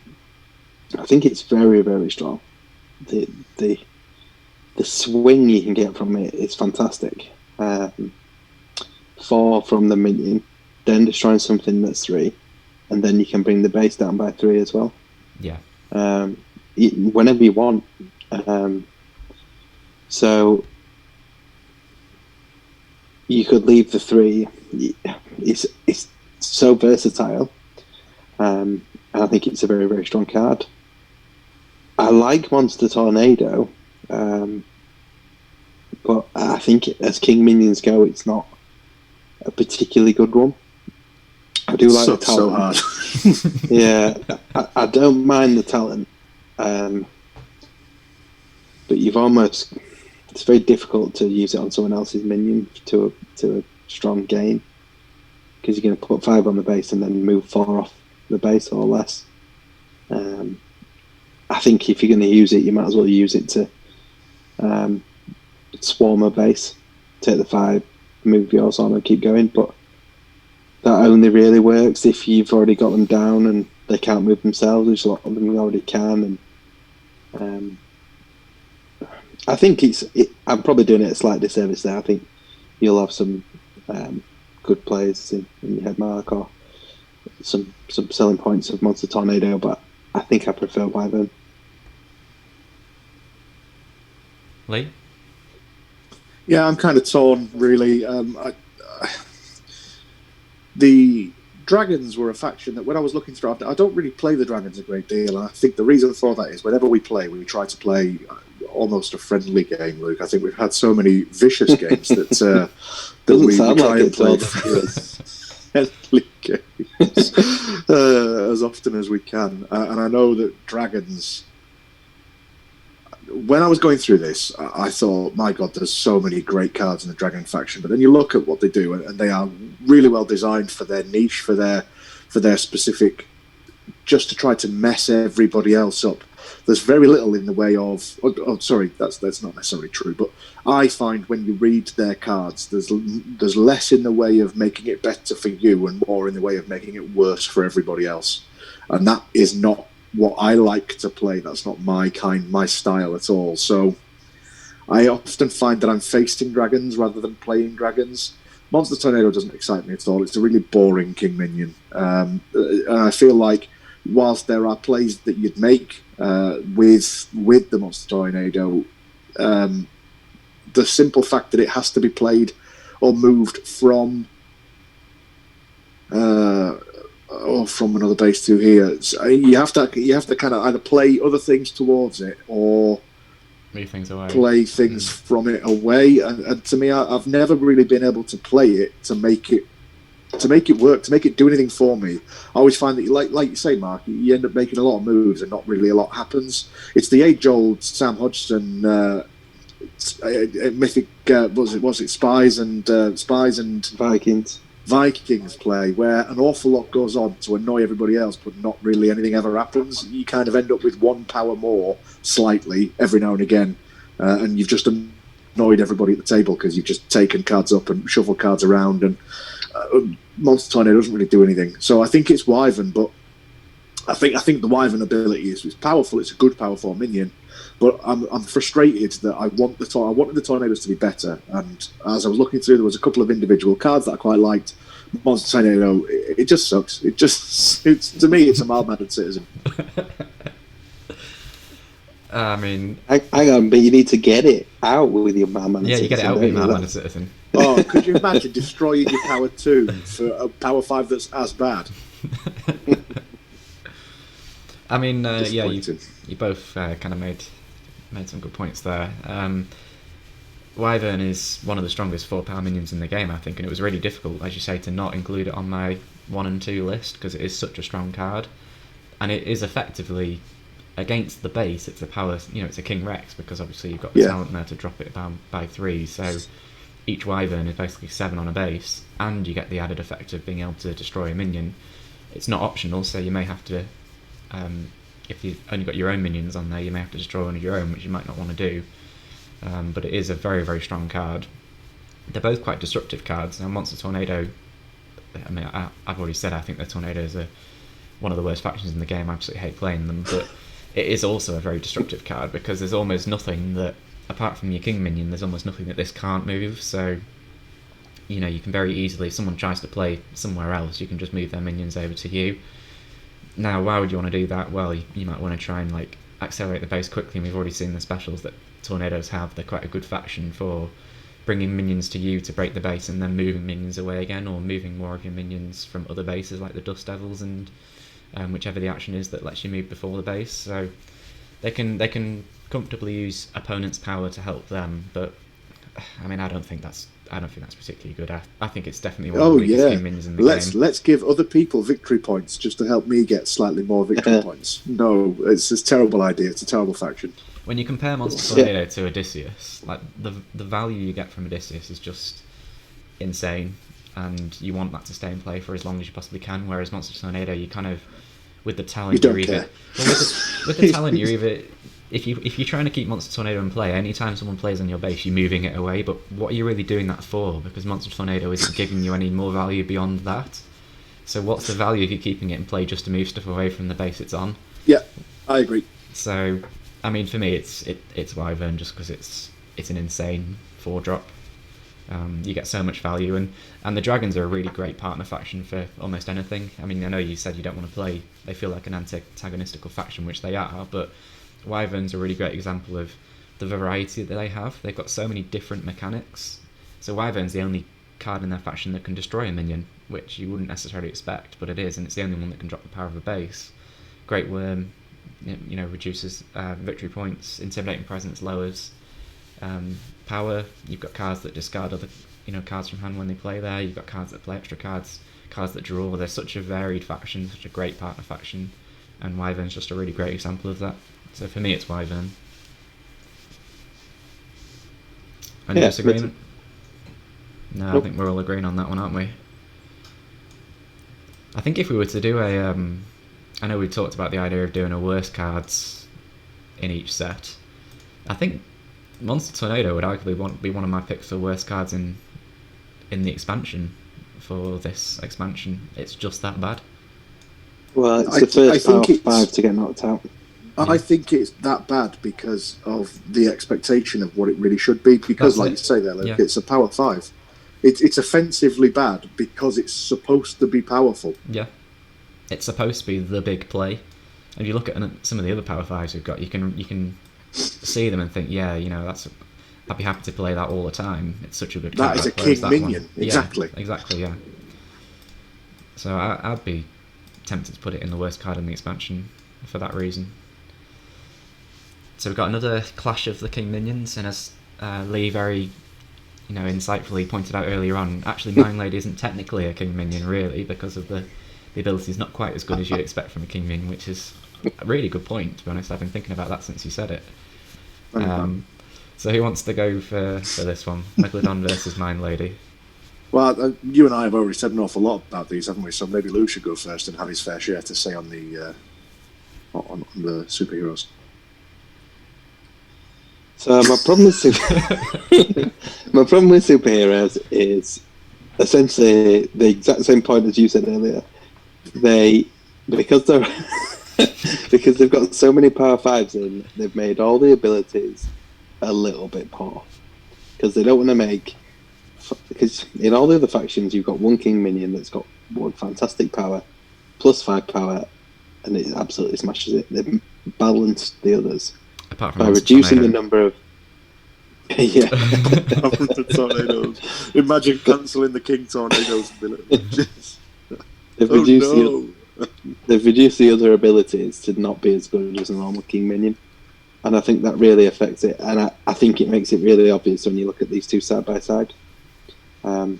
I think it's very, very strong. The the swing you can get from it is fantastic. 4 from the minion, then destroying something that's 3, and then you can bring the base down by 3 as well. Yeah. Whenever you want. So you could leave the 3. It's so versatile. And I think it's a very, very strong card. I like Monster Tornado, but I think as King minions go, it's not a particularly good one. I do like the talent. So hard. Yeah, I don't mind the talent, but it's very difficult to use it on someone else's minion to a strong gain, because you're going to put 5 on the base and then move 4 off the base or less. I think if you're going to use it, you might as well use it to swarm a base, take the 5, move yours on and keep going, but that only really works if you've already got them down and they can't move themselves, which a lot of them already can. And I think I'm probably doing it a slight disservice there. I think you'll have some good players in your head mark, or some selling points of Monster Tornado, but I think I prefer Wyvern. Lee? Yeah, I'm kind of torn, really. The dragons were a faction that, when I was looking through, I don't really play the dragons a great deal, and I think the reason for that is whenever we try to play almost a friendly game, Luke. I think we've had so many vicious games that we try and play friendly games as often as we can. And I know that dragons... When I was going through this, I thought, my God, there's so many great cards in the Dragon faction. But then you look at what they do, and they are really well designed for their niche, for their specific, just to try to mess everybody else up. There's very little in the way of... Oh, sorry, that's not necessarily true. But I find when you read their cards, there's less in the way of making it better for you and more in the way of making it worse for everybody else. And that is not what I like to play. That's not my style at all. So I often find that I'm facing dragons rather than playing dragons. Monster Tornado doesn't excite me at all. It's a really boring king minion. And I feel like whilst there are plays that you'd make with the Monster Tornado, the simple fact that it has to be played or moved from another base to here, you have to kind of either play other things towards it or move things away, play things from it away. And to me, I've never really been able to play it to make it work, to make it do anything for me. I always find that, like you say, Mark, you end up making a lot of moves and not really a lot happens. It's the age-old Sam Hodgson mythic. Was it Spies and Vikings play, where an awful lot goes on to annoy everybody else, but not really anything ever happens. You kind of end up with 1 power more, slightly, every now and again, and you've just annoyed everybody at the table because you've just taken cards up and shuffled cards around, and Monster Tornado doesn't really do anything. So I think it's Wyvern, but I think the Wyvern ability is powerful. It's a good power 4 minion, but I'm frustrated that I wanted the Tornadoes to be better. And as I was looking through, there was a couple of individual cards that I quite liked. Monster Tornado, it just sucks. To me, it's a mild-mannered citizen. I mean, hang on, but you need to get it out with your mild-mannered citizen. Yeah, you get it out with your mild-mannered citizen. Oh, could you imagine destroying your power 2 for a power 5 that's as bad? I mean, yeah, you both kind of made some good points there. Wyvern is one of the strongest 4-power minions in the game, I think, and it was really difficult, as you say, to not include it on my 1 and 2 list because it is such a strong card, and it is effectively against the base. It's a power, it's a King Rex because obviously you've got the talent there to drop it down by 3. So each Wyvern is basically 7 on a base, and you get the added effect of being able to destroy a minion. It's not optional, so you may have to. If you've only got your own minions on there, you may have to destroy one of your own, which you might not want to do. But it is a very, very strong card. They're both quite destructive cards. Now, Monster Tornado, I mean, I've already said I think the Tornadoes are one of the worst factions in the game. I absolutely hate playing them, but it is also a very destructive card because there's almost nothing that apart from your king minion, there's almost nothing that this can't move. So, you know, you can very easily, if someone tries to play somewhere else, you can just move their minions over to you. Now, why would you want to do that? Well, you might want to try and like accelerate the base quickly, and we've already seen the specials that tornadoes have. They're quite a good faction for bringing minions to you to break the base and then moving minions away again, or moving more of your minions from other bases like the Dust Devils, and whichever the action is that lets you move before the base. So they can comfortably use opponents' power to help them, but I mean, I don't think that's particularly good. I think it's definitely one of the weakest king minions in the game. Let's give other people victory points just to help me get slightly more victory points. No, it's a terrible idea. It's a terrible faction. When you compare Monster Tornado to Odysseus, like the value you get from Odysseus is just insane, and you want that to stay in play for as long as you possibly can. Whereas Monster Tornado, you kind of, with the talent, you don't care. With the talent, you're either, if you're trying to keep Monster Tornado in play, anytime someone plays on your base, you're moving it away. But what are you really doing that for? Because Monster Tornado isn't giving you any more value beyond that. So what's the value if you're keeping it in play just to move stuff away from the base it's on? Yeah, I agree. So, I mean, for me, it's Wyvern just because it's an insane 4-drop. You get so much value, and the dragons are a really great partner faction for almost anything. I mean, I know you said you don't want to play. They feel like an antagonistical faction, which they are, but Wyvern's a really great example of the variety that they have. They've got so many different mechanics. So Wyvern's the only card in their faction that can destroy a minion, which you wouldn't necessarily expect, but it is, and it's the only one that can drop the power of a base. Great Worm, you know, reduces victory points. Intimidating Presence lowers power. You've got cards that discard other, cards from hand when they play there. You've got cards that play extra cards, cards that draw. They're such a varied faction, such a great partner faction, and Wyvern's just a really great example of that. So for me, it's Wyvern. Any disagreement? No, nope. I think we're all agreeing on that one, aren't we? I think if we were to do I know we talked about the idea of doing a worst cards in each set. I think Monster Tornado would arguably be one of my picks for worst cards in the expansion for this expansion. It's just that bad. Well, it's the first power 5 to get knocked out. I think it's that bad because of the expectation of what it really should be. Because, like you say there, Luke, it's a power 5. It's offensively bad because it's supposed to be powerful. Yeah, it's supposed to be the big play. And if you look at some of the other power 5s we've got, you can see them and think, I'd be happy to play that all the time. It's such a good card. That is a king minion, exactly. Yeah, exactly, yeah. So I'd be tempted to put it in the worst card in the expansion for that reason. So we've got another clash of the king minions, and as Lee very insightfully pointed out earlier on, actually Mind Lady isn't technically a king minion really, because of the ability is not quite as good as you'd expect from a king minion, which is a really good point, to be honest. I've been thinking about that since you said it. So who wants to go for this one? Megalodon versus Mind Lady. Well, you and I have already said an awful lot about these, haven't we? So maybe Lou should go first and have his fair share to say on the superheroes. So my problem with superheroes is essentially the exact same point as you said earlier. Because they've got so many power 5s in, they've made all the abilities a little bit poor. Because they don't want to make... Because in all the other factions, you've got one king minion that's got one fantastic power, plus 5 power, and it absolutely smashes it. They've balanced the others apart from by reducing the number of... yeah. The tornadoes. Imagine cancelling the king tornadoes. They've reduced the other abilities to not be as good as a normal king minion, and I think that really affects it. And I think it makes it really obvious when you look at these two side by side. And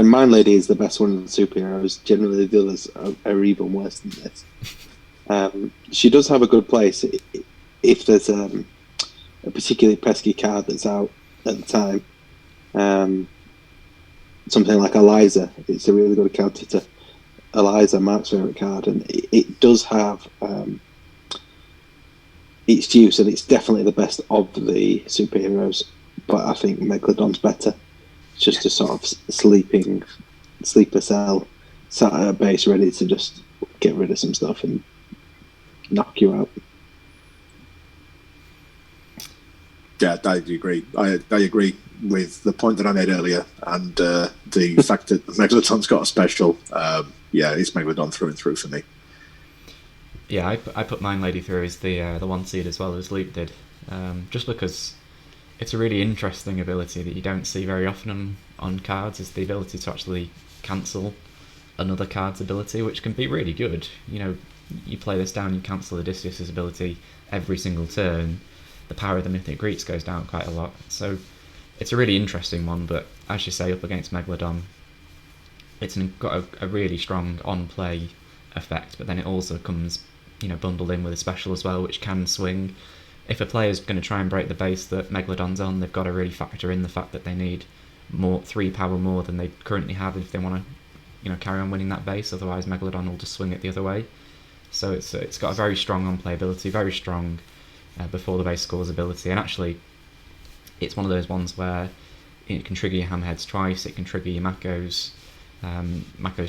Mind Lady is the best one of the superheroes. Generally, the others are even worse than this. She does have a good place if there's a particularly pesky card that's out at the time. Something like Eliza, it's a really good counter to Eliza, Mark's favourite card, and it does have its use, and it's definitely the best of the superheroes. But I think Megalodon's better. It's just a sort of sleeper cell sat at a base ready to just get rid of some stuff and knock you out. Yeah, I do agree. I agree with the point that I made earlier, and the fact that Megalodon's got a special. Yeah, it's Megalodon through and through for me. Yeah, I put Mind Lady through as the one seed as well as Luke did, just because it's a really interesting ability that you don't see very often on cards. Is the ability to actually cancel another card's ability, which can be really good. You know, you play this down, you cancel Odysseus' ability every single turn. The power of the Mythic Greeks goes down quite a lot. So it's a really interesting one, but as you say, up against Megalodon, it's got a really strong on-play effect, but then it also comes, you know, bundled in with a special as well, which can swing. If a player's going to try and break the base that Megalodon's on, they've got to really factor in the fact that they need 3 power more than they currently have if they want to, you know, carry on winning that base. Otherwise, Megalodon will just swing it the other way. So it's got a very strong on-play ability, very strong before the base scores ability, and actually, it's one of those ones where it can trigger your hammerheads twice, it can trigger your Makos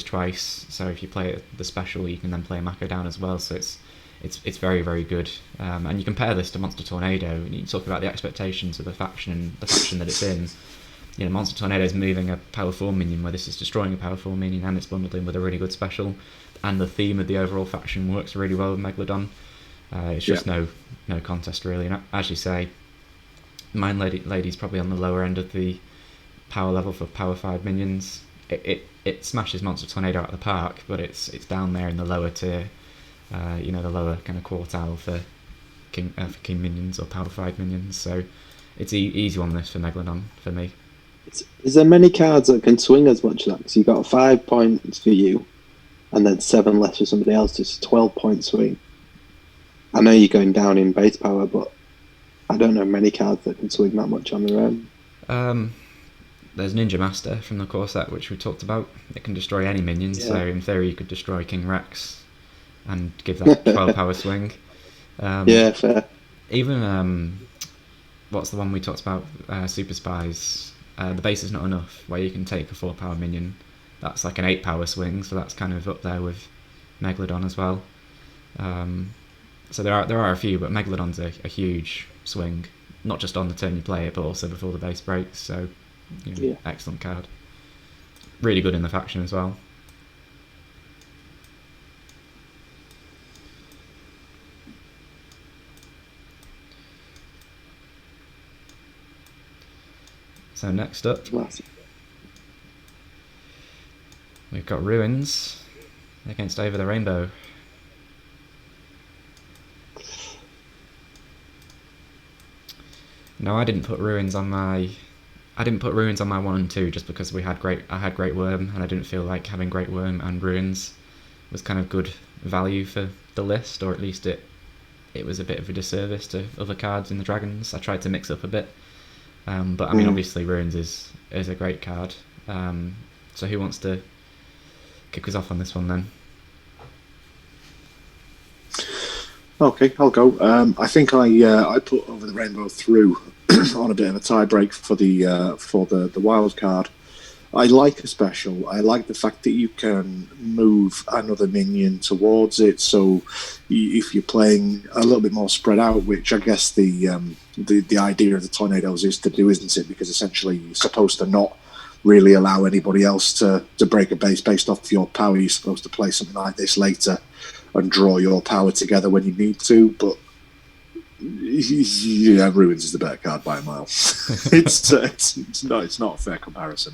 twice. So if you play the special, you can then play a Mako down as well. So it's very, very good. And you compare this to Monster Tornado, and you talk about the expectations of the faction that it's in. You know, Monster Tornado is moving a power 4 minion, where this is destroying a power 4 minion, and it's bundled in with a really good special. And the theme of the overall faction works really well with Megalodon. It's just no contest really. And as you say, Mind Lady's probably on the lower end of the power level for power 5 minions. It smashes Monster Tornado out of the park, but it's down there in the lower tier. You know, the lower kind of quartile for King minions or power 5 minions. So it's easy on this for Megalodon for me. Is there many cards that can swing as much as that? Because you've got 5 points for you, and then 7 less for somebody else. It's a 12-point swing. I know you're going down in base power, but I don't know many cards that can swing that much on their own. There's Ninja Master from the core set, which we talked about. It can destroy any minions, so in theory you could destroy King Rex and give that 12 power swing. Yeah, fair. Even, what's the one we talked about? Super Spies. The base is not enough, where you can take a 4 power minion. That's like an 8 power swing, so that's kind of up there with Megalodon as well. So there are a few, but Megalodon's a huge swing, not just on the turn you play it, but also before the base breaks. So, you know, excellent card. Really good in the faction as well. So next up, we've got Ruins against Over the Rainbow. No, I didn't put Ruins on my 1 and 2 just because I had Great Worm, and I didn't feel like having Great Worm and Ruins was kind of good value for the list, or at least it was a bit of a disservice to other cards in the Dragons. I tried to mix up a bit, but I mean, obviously Ruins is a great card. So who wants to kick us off on this one then? Okay, I'll go. I think I put Over the Rainbow through on a bit of a tie break for the wild card. I like a special. I like the fact that you can move another minion towards it. So if you're playing a little bit more spread out, which I guess the idea of the tornadoes is to do, isn't it? Because essentially you're supposed to not really allow anybody else to break a base based off your power. You're supposed to play something like this later and draw your power together when you need to, but yeah, Ruins is the better card by a mile. it's not a fair comparison.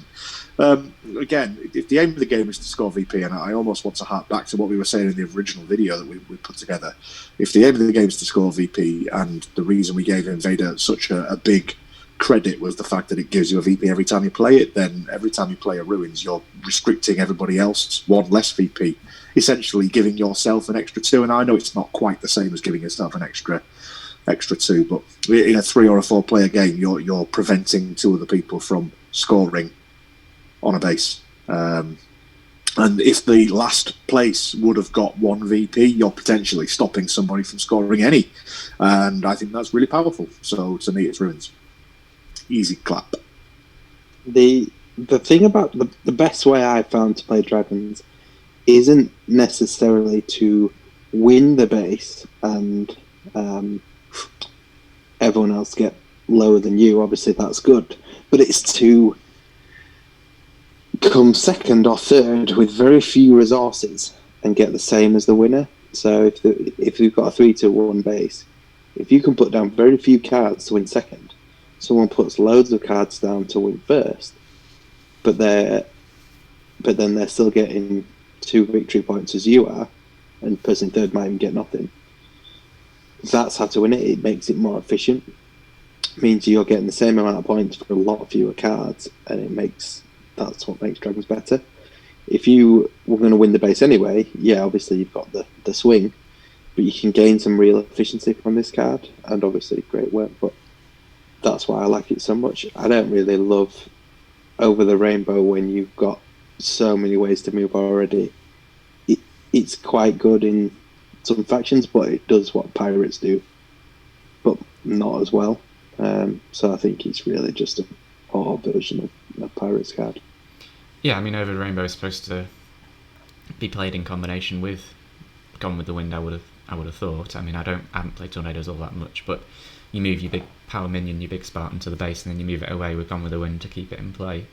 Again, if the aim of the game is to score VP, and I almost want to hark back to what we were saying in the original video that we put together, if the aim of the game is to score VP, and the reason we gave Invader such a big credit was the fact that it gives you a VP every time you play it, then every time you play a Ruins, you're restricting everybody else 1 less VP, essentially giving yourself an extra 2. And I know it's not quite the same as giving yourself an extra 2, but in a 3 or a 4 player game, you're preventing 2 other people from scoring on a base. And if the last place would have got 1 VP, you're potentially stopping somebody from scoring any. And I think that's really powerful. So to me, it's Ruins. Easy clap. The thing about the best way I found to play Dragons isn't necessarily to win the base and everyone else get lower than you, obviously that's good. But it's to come second or third with very few resources and get the same as the winner. So if you've got a 3-2-1 base, if you can put down very few cards to win second, someone puts loads of cards down to win first, but then they're still getting 2 victory points as you are, and person third might even get nothing. That's how to win it. It makes it more efficient. It means you're getting the same amount of points for a lot fewer cards, and that's what makes Dragons better. If you were going to win the base anyway, yeah, obviously you've got the swing, but you can gain some real efficiency from this card, and obviously great work. But that's why I like it so much. I don't really love Over the Rainbow when you've got so many ways to move already. It's quite good in some factions, but it does what pirates do, but not as well. So I think it's really just a poor version of Pirates card. Yeah, I mean, Over the Rainbow is supposed to be played in combination with Gone with the Wind. I would have thought. I mean, I haven't played Tornadoes all that much, but you move your big power minion, your big Spartan to the base, and then you move it away with Gone with the Wind to keep it in play.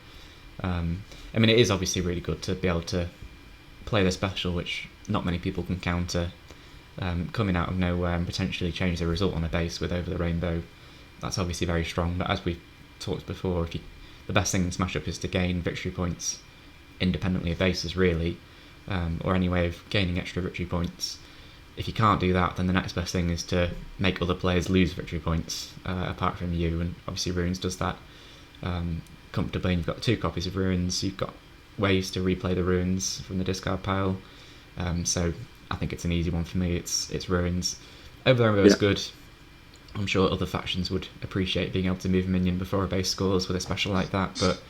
I mean, it is obviously really good to be able to play the special, which not many people can counter, coming out of nowhere and potentially change the result on a base with Over the Rainbow. That's obviously very strong, but as we've talked before, the best thing in Smash Up is to gain victory points independently of bases, really, or any way of gaining extra victory points. If you can't do that, then the next best thing is to make other players lose victory points, apart from you, and obviously Ruins does that comfortably. And you've got 2 copies of Ruins, you've got ways to replay the Ruins from the discard pile, so I think it's an easy one for me. It's Ruins. Over the Rainbow is good. I'm sure other factions would appreciate being able to move a minion before a base scores with a special like that, but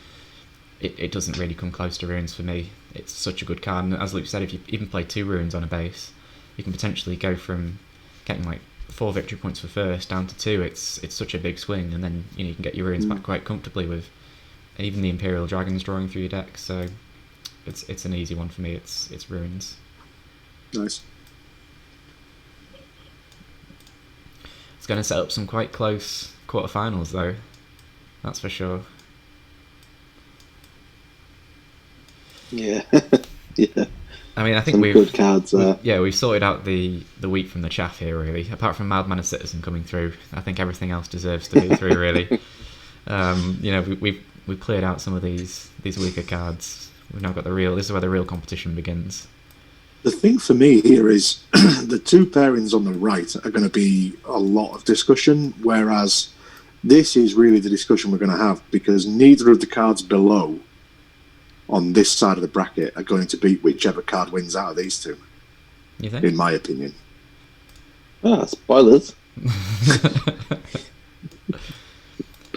it doesn't really come close to Ruins for me. It's such a good card, and as Luke said, if you even play 2 Ruins on a base, you can potentially go from getting like 4 victory points for first down to 2. It's such a big swing, and then you can get your Ruins back quite comfortably with even the Imperial Dragons drawing through your deck. So it's an easy one for me. It's Ruins. Nice. It's going to set up some quite close quarterfinals, though. That's for sure. Yeah, yeah. I mean, I think some good cards there. We've sorted out the wheat from the chaff here, really. Apart from Madman and Citizen coming through, I think everything else deserves to be through, really. We've cleared out some of these weaker cards. We've now got this is where the real competition begins. The thing for me here is the 2 pairings on the right are going to be a lot of discussion, whereas this is really the discussion we're going to have, because neither of the cards below on this side of the bracket are going to beat whichever card wins out of these 2. You think? In my opinion. Spoilers.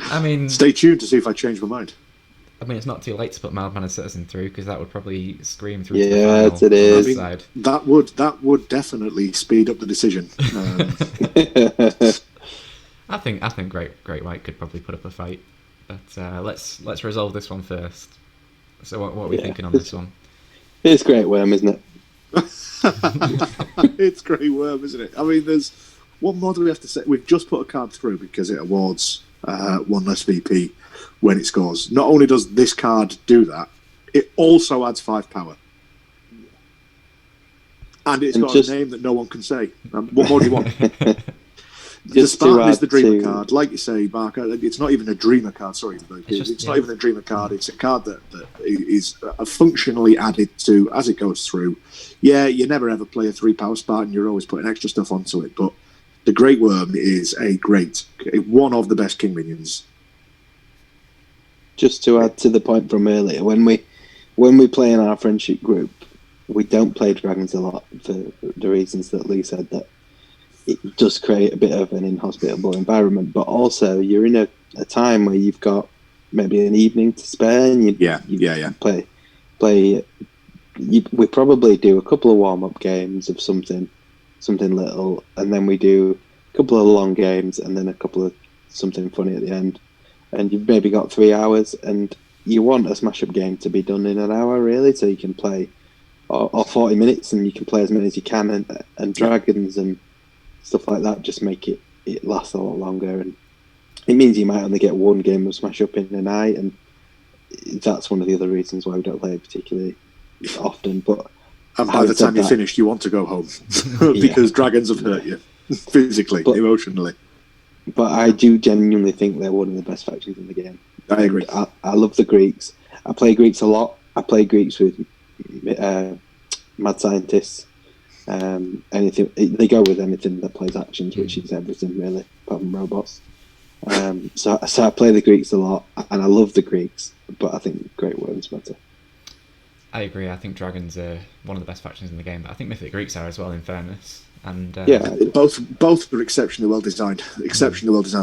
I mean, stay tuned to see if I change my mind. I mean, it's not too late to put Madman and Citizen through, because that would probably scream through to the final. Yes, it is. I mean, side. That would definitely speed up the decision. I think Great White could probably put up a fight, but let's resolve this one first. So what are we thinking on this one? It's Great Worm, isn't it? It's Grey Worm, isn't it? I mean, what more do we have to say? We've just put a card through because it awards 1 less VP when it scores. Not only does this card do that, it also adds 5 power. And it's got a name that no one can say. What more do you want? The Spartan is the Dreamer card. Like you say, Mark, it's not even a Dreamer card, sorry. It's not even a Dreamer card. It's a card that is functionally added to as it goes through. Yeah, you never ever play a 3 power Spartan. You're always putting extra stuff onto it. But the Great Worm is one of the best King minions. Just to add to the point from earlier, when we play in our friendship group, we don't play dragons a lot for the reasons that Lee said, that it does create a bit of an inhospitable environment, but also you're in a time where you've got maybe an evening to spare, and you play. We probably do a couple of warm-up games of something little, and then we do a couple of long games, and then a couple of something funny at the end. And you've maybe got 3 hours, and you want a smash-up game to be done in an hour, really, so you can play, or 40 minutes, and you can play as many as you can, and dragons and stuff like that just make it last a lot longer. And it means you might only get one game of Smash Up in a night, and that's one of the other reasons why we don't play it particularly often. But and by the time you're finished, you want to go home because dragons have hurt you physically, emotionally. But I do genuinely think they're one of the best factions in the game. I agree. I love the Greeks. I play Greeks a lot. I play Greeks with mad scientists. Anything they go with anything that plays actions, which is everything really, apart from robots. So I play the Greeks a lot, and I love the Greeks, but I think Great Worm's better. I agree. I think dragons are one of the best factions in the game, but I think Mythic Greeks are as well, in fairness. And both are exceptionally well designed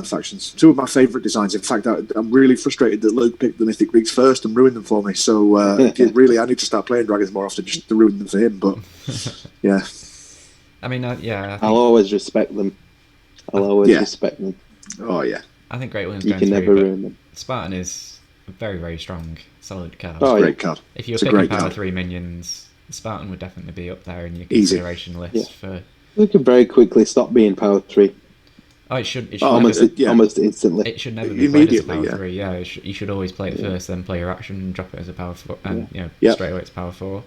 factions. Two of my favourite designs. In fact, I'm really frustrated that Luke picked the Mythic Greeks first and ruined them for me. So really, I need to start playing dragons more often just to ruin them for him. But yeah, I mean, I'll always respect them. Respect them. Oh yeah, I think Great Worm's you can never ruin them. Spartan is a very, very strong, solid card. Oh, great card. If you're picking power 3 minions, Spartan would definitely be up there in your consideration list for. We could very quickly stop being power 3. Oh, it should almost instantly. It should never be played as a power 3. Yeah, you should always play it first, then play your action and drop it as a power 4, and straight away it's power 4.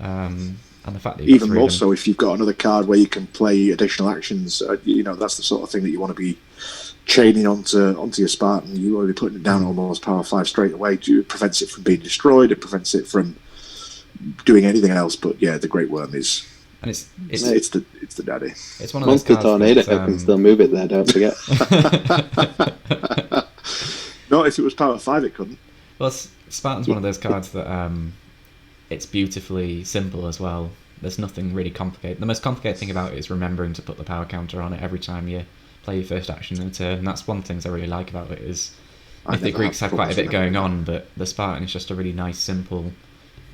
And the fact that even more so if you've got another card where you can play additional actions, that's the sort of thing that you want to be chaining onto your Spartan. You want to be putting it down almost power 5 straight away. It prevents it from being destroyed. It prevents it from doing anything else. But yeah, the Great Worm is. And it's the daddy. It's one of those cards Tornado can still move it there. Don't forget. Not if it was power 5, it couldn't. Well, Spartan's one of those cards that it's beautifully simple as well. There's nothing really complicated. The most complicated thing about it is remembering to put the power counter on it every time you play your first action in a turn. And that's one of the things I really like about it is the Greeks have quite a bit going on, but the Spartan is just a really nice, simple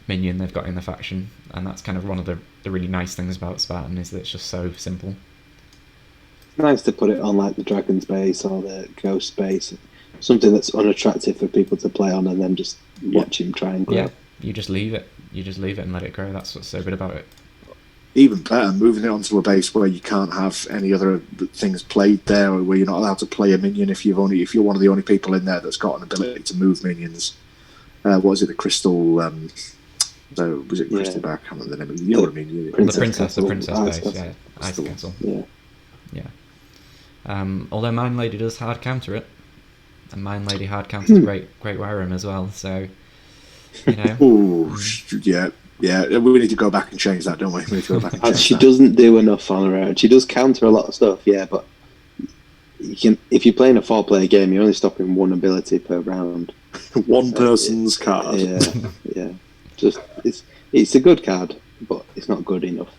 minion they've got in the faction, and that's kind of one of the really nice things about Spartan is that it's just so simple. It's nice to put it on like the Dragon's base or the Ghost base, something that's unattractive for people to play on, and then just watch him try and grow. Yeah, you just leave it and let it grow. That's what's so good about it. Even better, moving it onto a base where you can't have any other things played there, or where you're not allowed to play a minion if you're one of the only people in there that's got an ability to move minions. What was it? The crystal. Was it Crystal Bear? I can't remember the name of it. You know what I mean? The princess base, yeah. Ice Castle. Yeah. Although Mine Lady does hard counter it, and Mine Lady hard counters Great Wyram as well. So, Ooh, yeah. We need to go back and change that, don't we? We need to go back and change she doesn't do enough on her own. She does counter a lot of stuff, but if you're playing a 4-player game, you're only stopping one ability per round. One person's card. Yeah. Just it's a good card, but it's not good enough.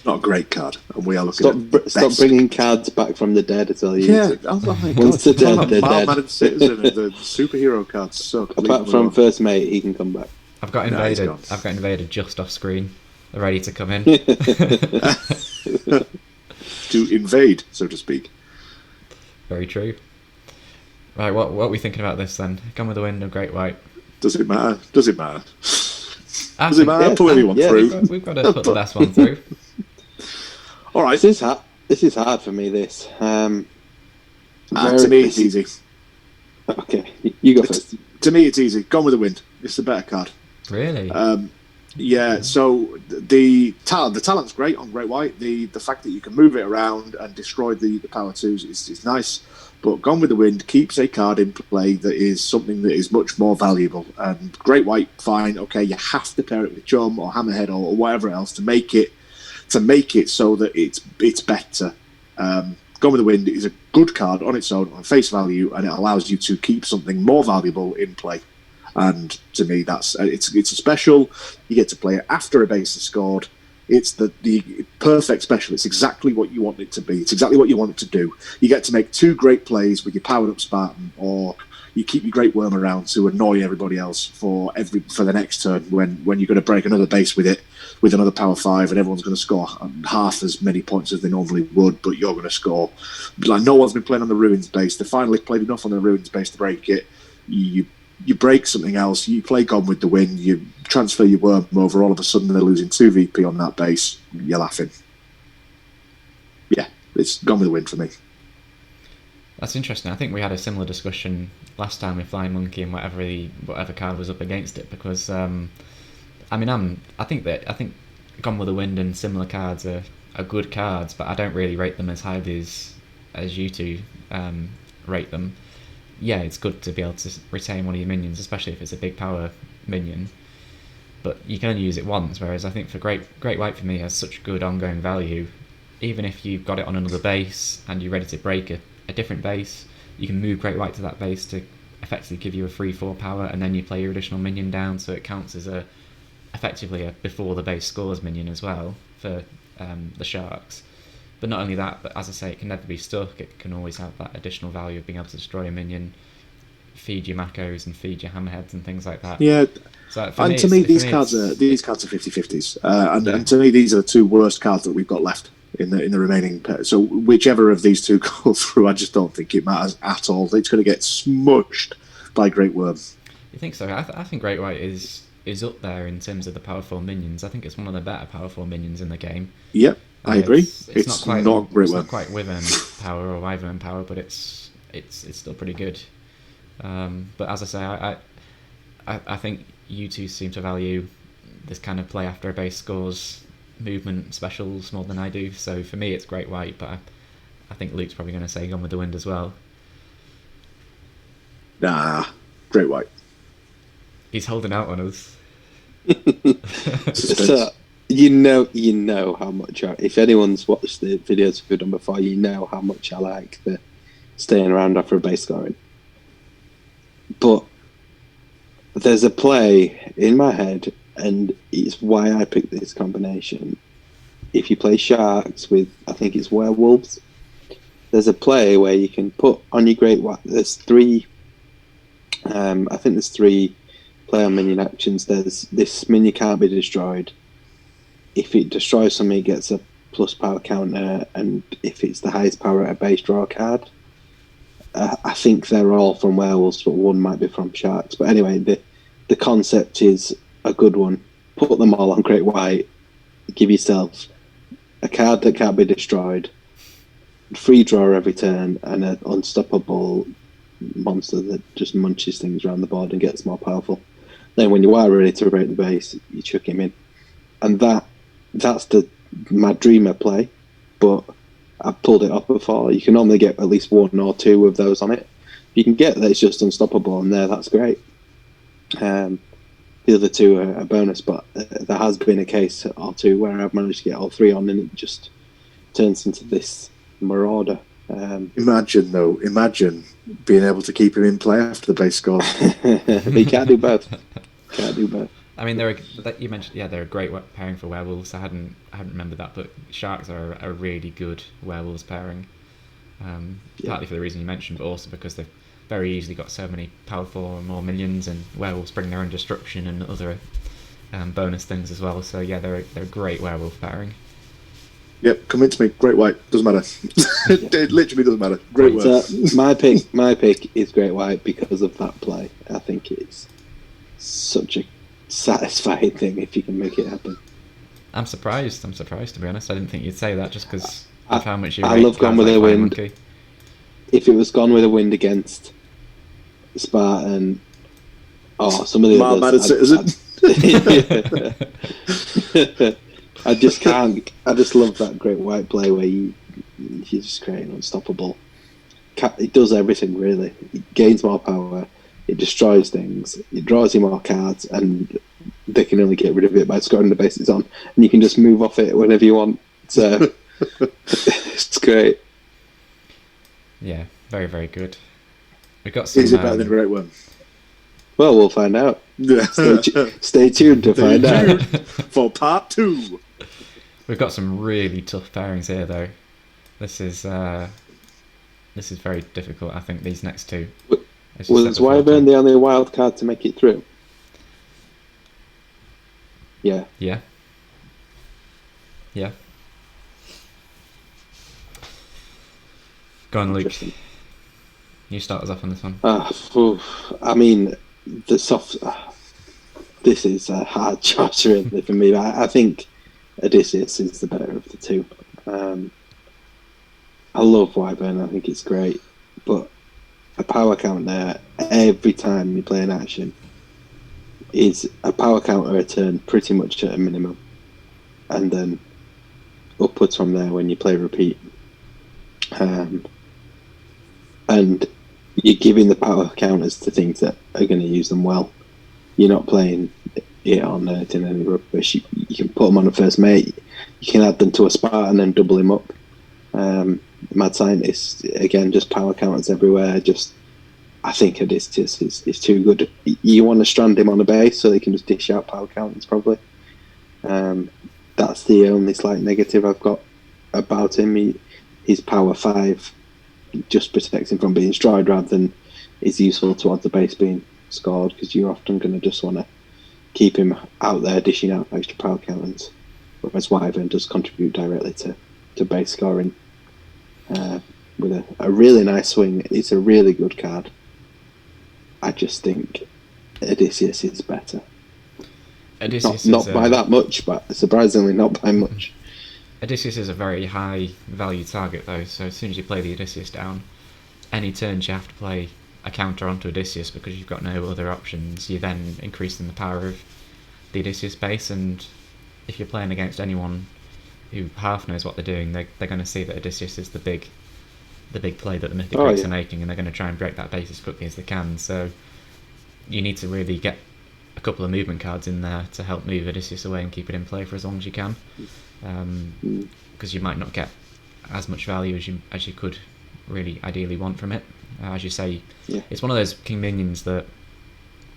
Not a great card, and we are looking stop bringing cards back from the dead as well. Once they're dead, they're dead. Mild-mannered Citizen and the superhero cards suck. Apart from First Mate, he can come back. I've got invaded just off screen, ready to come in. To invade, so to speak. Very true. Right, what are we thinking about this then? Gone with the Wind of Great White. Does it matter? Does it matter? Put anyone through. We've got to put the best one through. All right. This is hard for me. This. To me, it's easy. Okay, you go first. To me, it's easy. Gone with the Wind. It's the better card. Really? Yeah. So the talent's great on Great White. The fact that you can move it around and destroy the power 2s is nice. But Gone with the Wind keeps a card in play that is something that is much more valuable. And Great White, fine, okay, you have to pair it with Chum or Hammerhead or whatever else to make it so that it's better. Gone with the Wind is a good card on its own, on face value, and it allows you to keep something more valuable in play. And to me, it's a special. You get to play it after a base is scored. It's the perfect special. It's exactly what you want it to be. It's exactly what you want it to do. You get to make 2 great plays with your powered up Spartan, or you keep your Great Worm around to annoy everybody else for the next turn when you're going to break another base with it with another power 5, and everyone's going to score half as many points as they normally would, but you're going to score. Like, no one's been playing on the Ruins base. They finally played enough on the Ruins base to break it. You break something else, you play Gone with the Wind, you transfer your Worm over, all of a sudden they're losing 2 VP on that base, you're laughing. Yeah, it's Gone with the Wind for me. That's interesting. I think we had a similar discussion last time with Flying Monkey and whatever card was up against it, because I think Gone with the Wind and similar cards are good cards, but I don't really rate them as highly as you two rate them. Yeah, it's good to be able to retain one of your minions, especially if it's a big power minion. But you can only use it once, whereas I think for Great White for me has such good ongoing value. Even if you've got it on another base and you're ready to break a different base, you can move Great White to that base to effectively give you a 3/4 power, and then you play your additional minion down, so it counts as effectively a before the base scores minion as well for the Sharks. But not only that, but as I say, it can never be stuck. It can always have that additional value of being able to destroy a minion, feed your Makos and feed your Hammerheads and things like that. Yeah, so and to me, these cards are 50/50s, and to me, these are the two worst cards that we've got left in the remaining pair. So whichever of these two go through, I just don't think it matters at all. It's going to get smushed by Great Worm. You think so? I think Great White is up there in terms of the powerful minions. I think it's one of the better powerful minions in the game. Yep, I agree. It's not quite Great Worm. Not quite Wyvern power or Wyvern power, but it's still pretty good. But as I say, I think you two seem to value this kind of play after a base scores movement specials more than I do. So for me, it's Great White, but I think Luke's probably going to say Gone with the Wind as well. Nah, Great White. He's holding out on us. So you know how much if anyone's watched the videos we've done before, you know how much I like the staying around after a base scoring. But there's a play in my head, and it's why I picked this combination. If you play Sharks with, I think it's Werewolves, there's a play where you can put on your Great White. There's three. I think there's three play on minion actions. There's this minion can't be destroyed. If it destroys something, it gets a plus power counter, and if it's the highest power at a base, draw a card. I think they're all from Werewolves, but one might be from Sharks. But anyway, the concept is a good one. Put them all on Great White. Give yourself a card that can't be destroyed, free draw every turn, and an unstoppable monster that just munches things around the board and gets more powerful. Then when you are ready to break the base, you chuck him in. And that's my dreamer play, but I've pulled it off before. You can normally get at least one or two of those on it. You can get that it's just unstoppable, and that's great. The other two are a bonus, but there has been a case or two where I've managed to get all three on, and it just turns into this marauder. Imagine being able to keep him in play after the base score. They can't do both. I mean, you mentioned, they're a great pairing for werewolves. I hadn't remembered that, but Sharks are a really good werewolves pairing. Partly for the reason you mentioned, but also because they've very easily got so many powerful or more minions, and werewolves bring their own destruction and other bonus things as well. So yeah, they're a great werewolf pairing. Yep, convince me. Great White, doesn't matter. It literally doesn't matter. Great White. My pick is Great White because of that play. I think it's such a satisfying thing if you can make it happen. I'm surprised to be honest. I didn't think you'd say that just because of how much you I rate love Gone with the Wind. Monkey. If it was Gone with the Wind against Spartan or some of the others, Citizen. I just can't. I just love that Great White play where you just create an unstoppable. It does everything really. It gains more power. It destroys things. It draws you more cards, and they can only get rid of it by scoring the bases on, and you can just move off it whenever you want. So it's great. Yeah, very very good. We've got some. Is it better than Great Worm? Well, we'll find out. Stay tuned to find out for part 2. We've got some really tough pairings here, though. This is very difficult. I think these next two. Was Wyvern the only wild card to make it through? Yeah. Yeah. Go on, Luke. You start us off on this one. I mean, this is a hard choice really for me. I think Odysseus is the better of the two. I love Wyvern. I think it's great, but a power counter every time you play an action is a power counter a turn pretty much at a minimum, and then upwards from there when you play repeat. And you're giving the power counters to things that are going to use them well. You're not playing it on it in any rubbish. You can put them on a first mate. You can add them to a Spartan and double him up. Mad Scientist, again, just power counters everywhere. I think Odysseus is too good. You want to strand him on a base so they can just dish out power counters, probably. That's the only slight negative I've got about him. His power 5 just protects him from being destroyed rather than is useful towards the base being scored, because you're often going to just want to keep him out there dishing out extra power counters, whereas Wyvern does contribute directly to base scoring with a really nice swing. It's a really good card. I just think Odysseus is better. Odysseus not by that much, but surprisingly not by much. Odysseus is a very high value target though, so as soon as you play the Odysseus down, any turns you have to play a counter onto Odysseus because you've got no other options, you then increasing the power of the Odysseus base, and if you're playing against anyone who half knows what they're doing, they're going to see that Odysseus is the big play that the Mythic Greeks are making, and they're going to try and break that base as quickly as they can. So you need to really get a couple of movement cards in there to help move Odysseus away and keep it in play for as long as you can, because you might not get as much value as you could really ideally want from it. As you say, it's one of those king minions that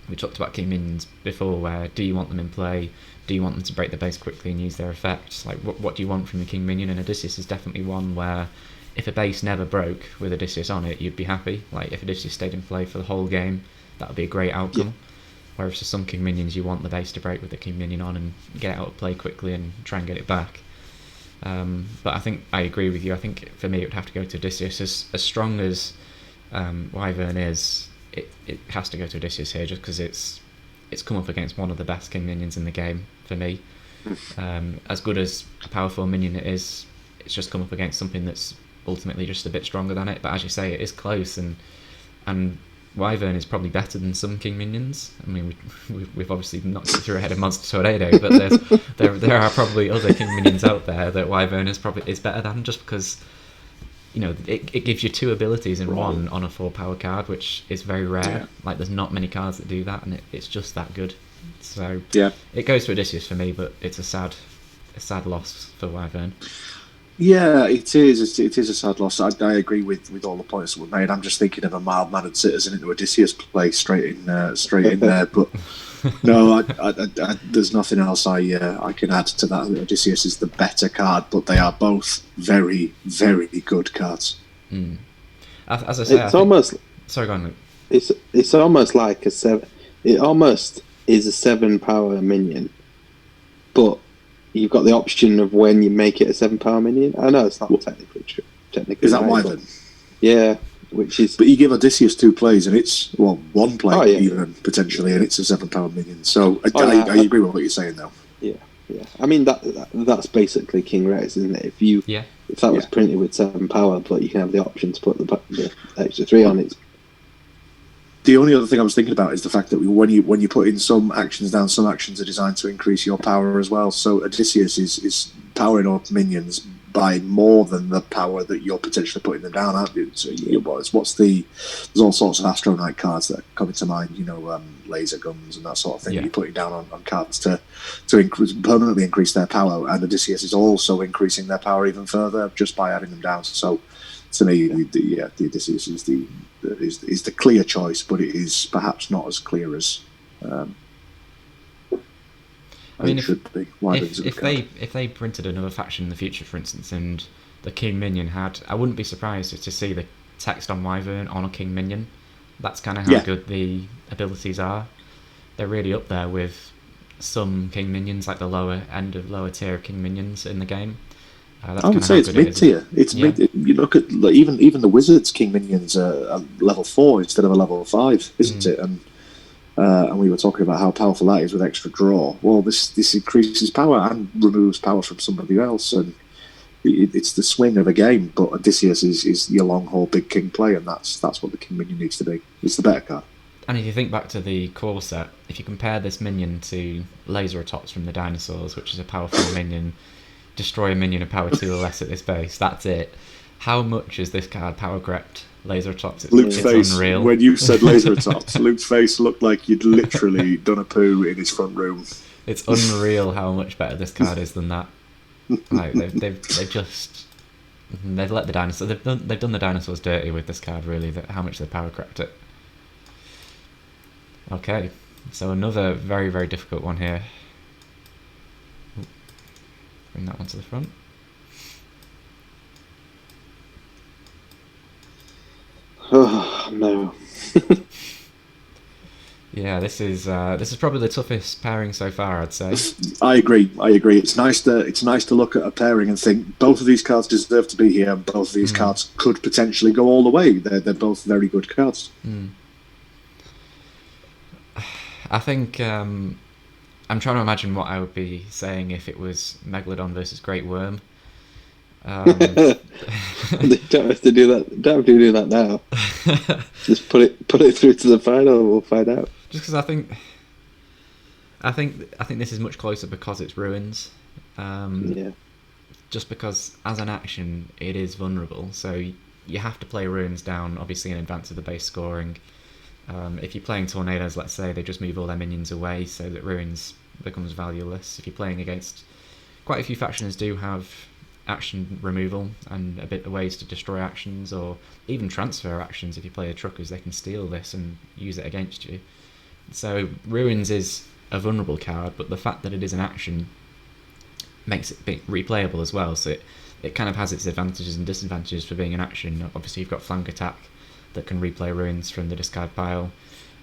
we talked about king minions before, where do you want them in play? Do you want them to break the base quickly and use their effects? Like, what do you want from the king minion? And Odysseus is definitely one where if a base never broke with Odysseus on it, you'd be happy. Like, if Odysseus stayed in play for the whole game, that would be a great outcome. Yeah. Whereas for some king minions, you want the base to break with the king minion on and get it out of play quickly and try and get it back. But I think I agree with you. I think for me it would have to go to Odysseus. As strong as Wyvern is, it has to go to Odysseus here, just because it's come up against one of the best king minions in the game for me. As good as a powerful minion it is, it's just come up against something that's ultimately just a bit stronger than it. But as you say, it is close, and Wyvern is probably better than some king minions. I mean, we've obviously knocked it through ahead of Monster Tornado, but there are probably other king minions out there that Wyvern is better than, just because, you know, it gives you 2 abilities in one on a 4 power card, which is very rare. Yeah. Like, there's not many cards that do that, and it's just that good. So it goes to Odysseus for me, but it's a sad loss for Wyvern. Yeah, it is. It is a sad loss. I agree with all the points that were made. I'm just thinking of a mild-mannered citizen into Odysseus play straight in there. But no, there's nothing else I can add to that. Odysseus is the better card, but they are both very, very good cards. As I say, sorry, go on, Luke. It's almost like a 7. It almost is a 7 power minion, but you've got the option of when you make it a 7 power minion. I know it's not technically true. Technically, is that Wyvern? Yeah, which is. But you give Odysseus 2 plays, and it's 1 play even potentially, and it's a 7 power minion. So I agree with what you're saying, though. Yeah. I mean that's basically King Rex, isn't it? If that was printed with 7 power, but you can have the option to put the extra 3 on it. The only other thing I was thinking about is the fact that when you put in some actions down, some actions are designed to increase your power as well. So Odysseus is powering up minions by more than the power that you're potentially putting them down, aren't you? So there's all sorts of Astro Knight cards that come to mind, laser guns and that sort of thing. You're putting down on cards to permanently increase their power, and Odysseus is also increasing their power even further just by adding them down. So to me, the Odysseus is the clear choice, but it is perhaps not as clear as I mean, it should be. If they printed another faction in the future, for instance, and the King Minion I wouldn't be surprised to see the text on Wyvern on a King Minion. That's kind of how good the abilities are. They're really up there with some King Minions, like the lower tier King Minions in the game. I would say it's mid-tier. Mid. You look at even the Wizards' King Minions are level 4 instead of a level 5, isn't it? And we were talking about how powerful that is with extra draw. Well, this increases power and removes power from somebody else, and it's the swing of a game. But Odysseus is your long haul big king play, and that's what the king minion needs to be. It's the better card. And if you think back to the core set, if you compare this minion to Laseratops from the dinosaurs, which is a power 4 minion, destroy a minion of power 2 or less at this base, that's it. How much is this card power correct Laseratops? Luke's face, unreal. when you said Laseratops, Luke's face looked like you'd literally done a poo in his front room. It's unreal how much better this card is than that. Like they've let the dinosaurs, they've done the dinosaurs dirty with this card, really, how much they power correct it. Okay, so another very, very difficult one here. Ooh, bring that one to the front. Oh no. Yeah, this is probably the toughest pairing so far, I'd say. I agree. It's nice to look at a pairing and think both of these cards deserve to be here, and both of these cards could potentially go all the way. They're both very good cards. I think I'm trying to imagine what I would be saying if it was Megalodon versus Great Worm. They don't have to do that. Don't have to do that now. Just put it through to the final, and we'll find out. Just because I think this is much closer because it's ruins. Yeah. Just because as an action it is vulnerable, so you have to play ruins down, obviously in advance of the base scoring. If you're playing tornadoes, let's say, they just move all their minions away so that ruins becomes valueless. If you're playing against, quite a few factions do have action removal and a bit of ways to destroy actions or even transfer actions. If you play a truckers, they can steal this and use it against you. So ruins is a vulnerable card, but the fact that it is an action makes it replayable as well, so it kind of has its advantages and disadvantages for being an action. Obviously you've got flank attack that can replay ruins from the discard pile.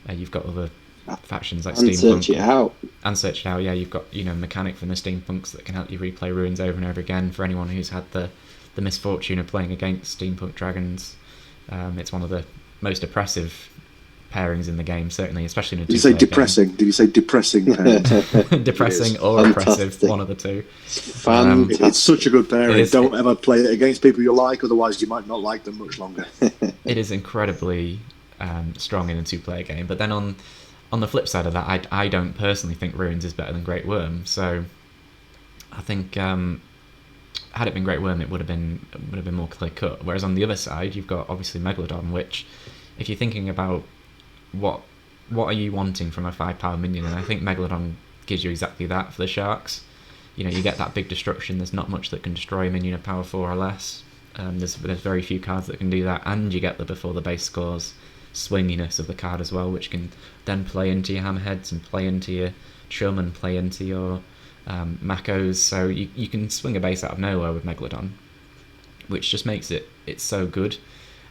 You've got other factions like and Steampunk. Search It Out. And Search It Out, yeah. You've got, Mechanic from the Steampunks that can help you replay ruins over and over again for anyone who's had the misfortune of playing against Steampunk dragons. It's one of the most oppressive pairings in the game, certainly, especially in a Did you say depressing? Game. Did you say depressing pairings? Depressing or oppressive, one of the two. It's such a good pairing. Don't ever play it against people you like, otherwise you might not like them much longer. It is incredibly strong in a two-player game, but then on the flip side of that, I don't personally think Ruins is better than Great Worm, so I think had it been Great Worm, it would have been more clear cut. Whereas on the other side, you've got obviously Megalodon, which, if you're thinking about what are you wanting from a 5-power minion, and I think Megalodon gives you exactly that for the Sharks. You get that big destruction. There's not much that can destroy a minion of power 4 or less. There's very few cards that can do that, and you get the before the base scores swinginess of the card as well, which can then play into your hammerheads and play into your chum and play into your Makos. So you can swing a base out of nowhere with Megalodon, which just makes it's so good.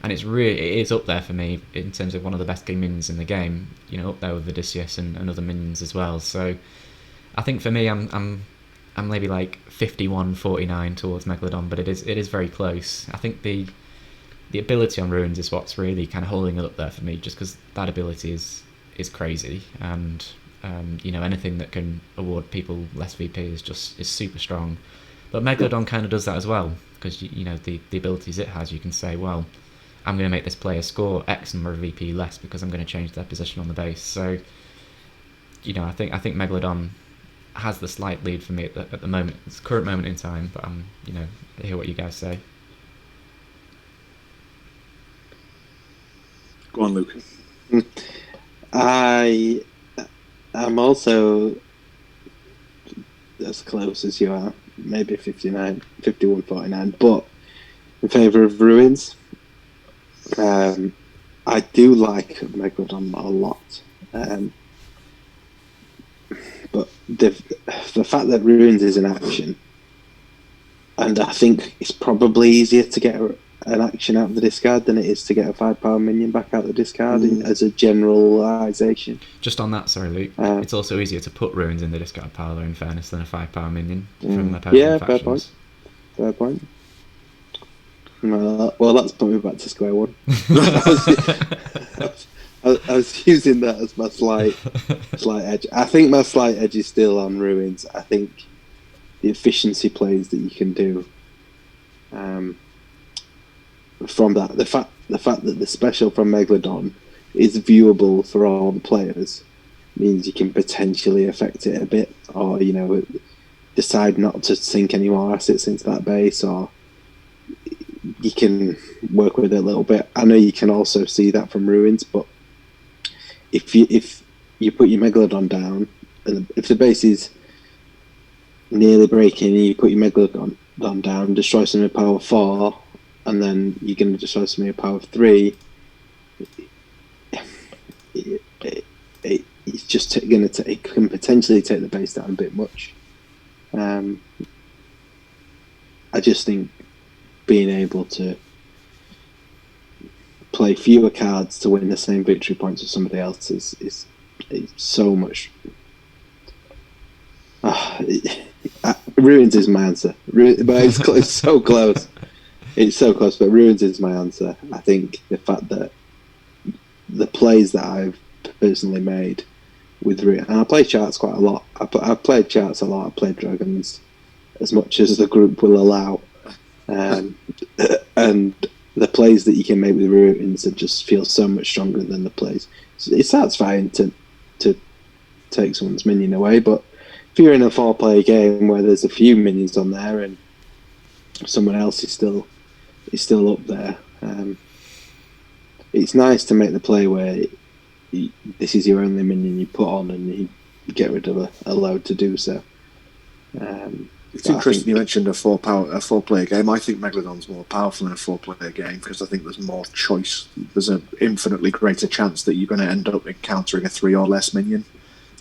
And it is up there for me in terms of one of the best game minions in the game. Up there with Odysseus and other minions as well. So I think for me, I'm maybe like 51-49 towards Megalodon, but it is very close. I think the ability on Ruins is what's really kind of holding it up there for me, just because that ability is crazy, and anything that can award people less VP is super strong. But Megalodon kind of does that as well, because the abilities it has, you can say, well, I'm going to make this player score X number of VP less because I'm going to change their position on the base. So, I think Megalodon has the slight lead for me at the moment. It's the current moment in time, but I hear what you guys say. Go on, Luke. I am also as close as you are, maybe 51-49, but in favour of Ruins. I do like Megalodon a lot, but the fact that Ruins is an action, and I think it's probably easier to get an action out of the discard than it is to get a 5-power minion back out of the discard as a generalisation. Just on that, sorry Luke, it's also easier to put Ruins in the discard pile, though, in fairness, than a 5-power minion from opposing factions. Fair point. Well, that's put me back to square one. I was using that as my slight edge. I think my slight edge is still on Ruins. I think the efficiency plays that you can do from that. The fact that the special from Megalodon is viewable for all the players means you can potentially affect it a bit, or decide not to sink any more assets into that base, or you can work with it a little bit. I know you can also see that from Ruins, but if you put your Megalodon down, and if the base is nearly breaking, and you put your Megalodon down, destroy something of power 4, and then you're going to destroy something of power 3, it's just it can potentially take the base down a bit much. I just think being able to play fewer cards to win the same victory points as somebody else is so much. Ruins is my answer, but it's so close. It's so close, but Ruins is my answer. I think the fact that the plays that I've personally made with Ruins, and I play charts quite a lot. I've played charts a lot. I've played dragons as much as the group will allow, and the plays that you can make with Ruins just feel so much stronger than the plays. It's satisfying to take someone's minion away, but if you're in a 4-player game where there's a few minions on there and someone else is still up there, it's nice to make the play where this is your only minion you put on and you get rid of a load to do so. It's interesting you mentioned a 4-player game. I think Megalodon's more powerful in a 4-player game because I think there's more choice. There's an infinitely greater chance that you're going to end up encountering a 3 or less minion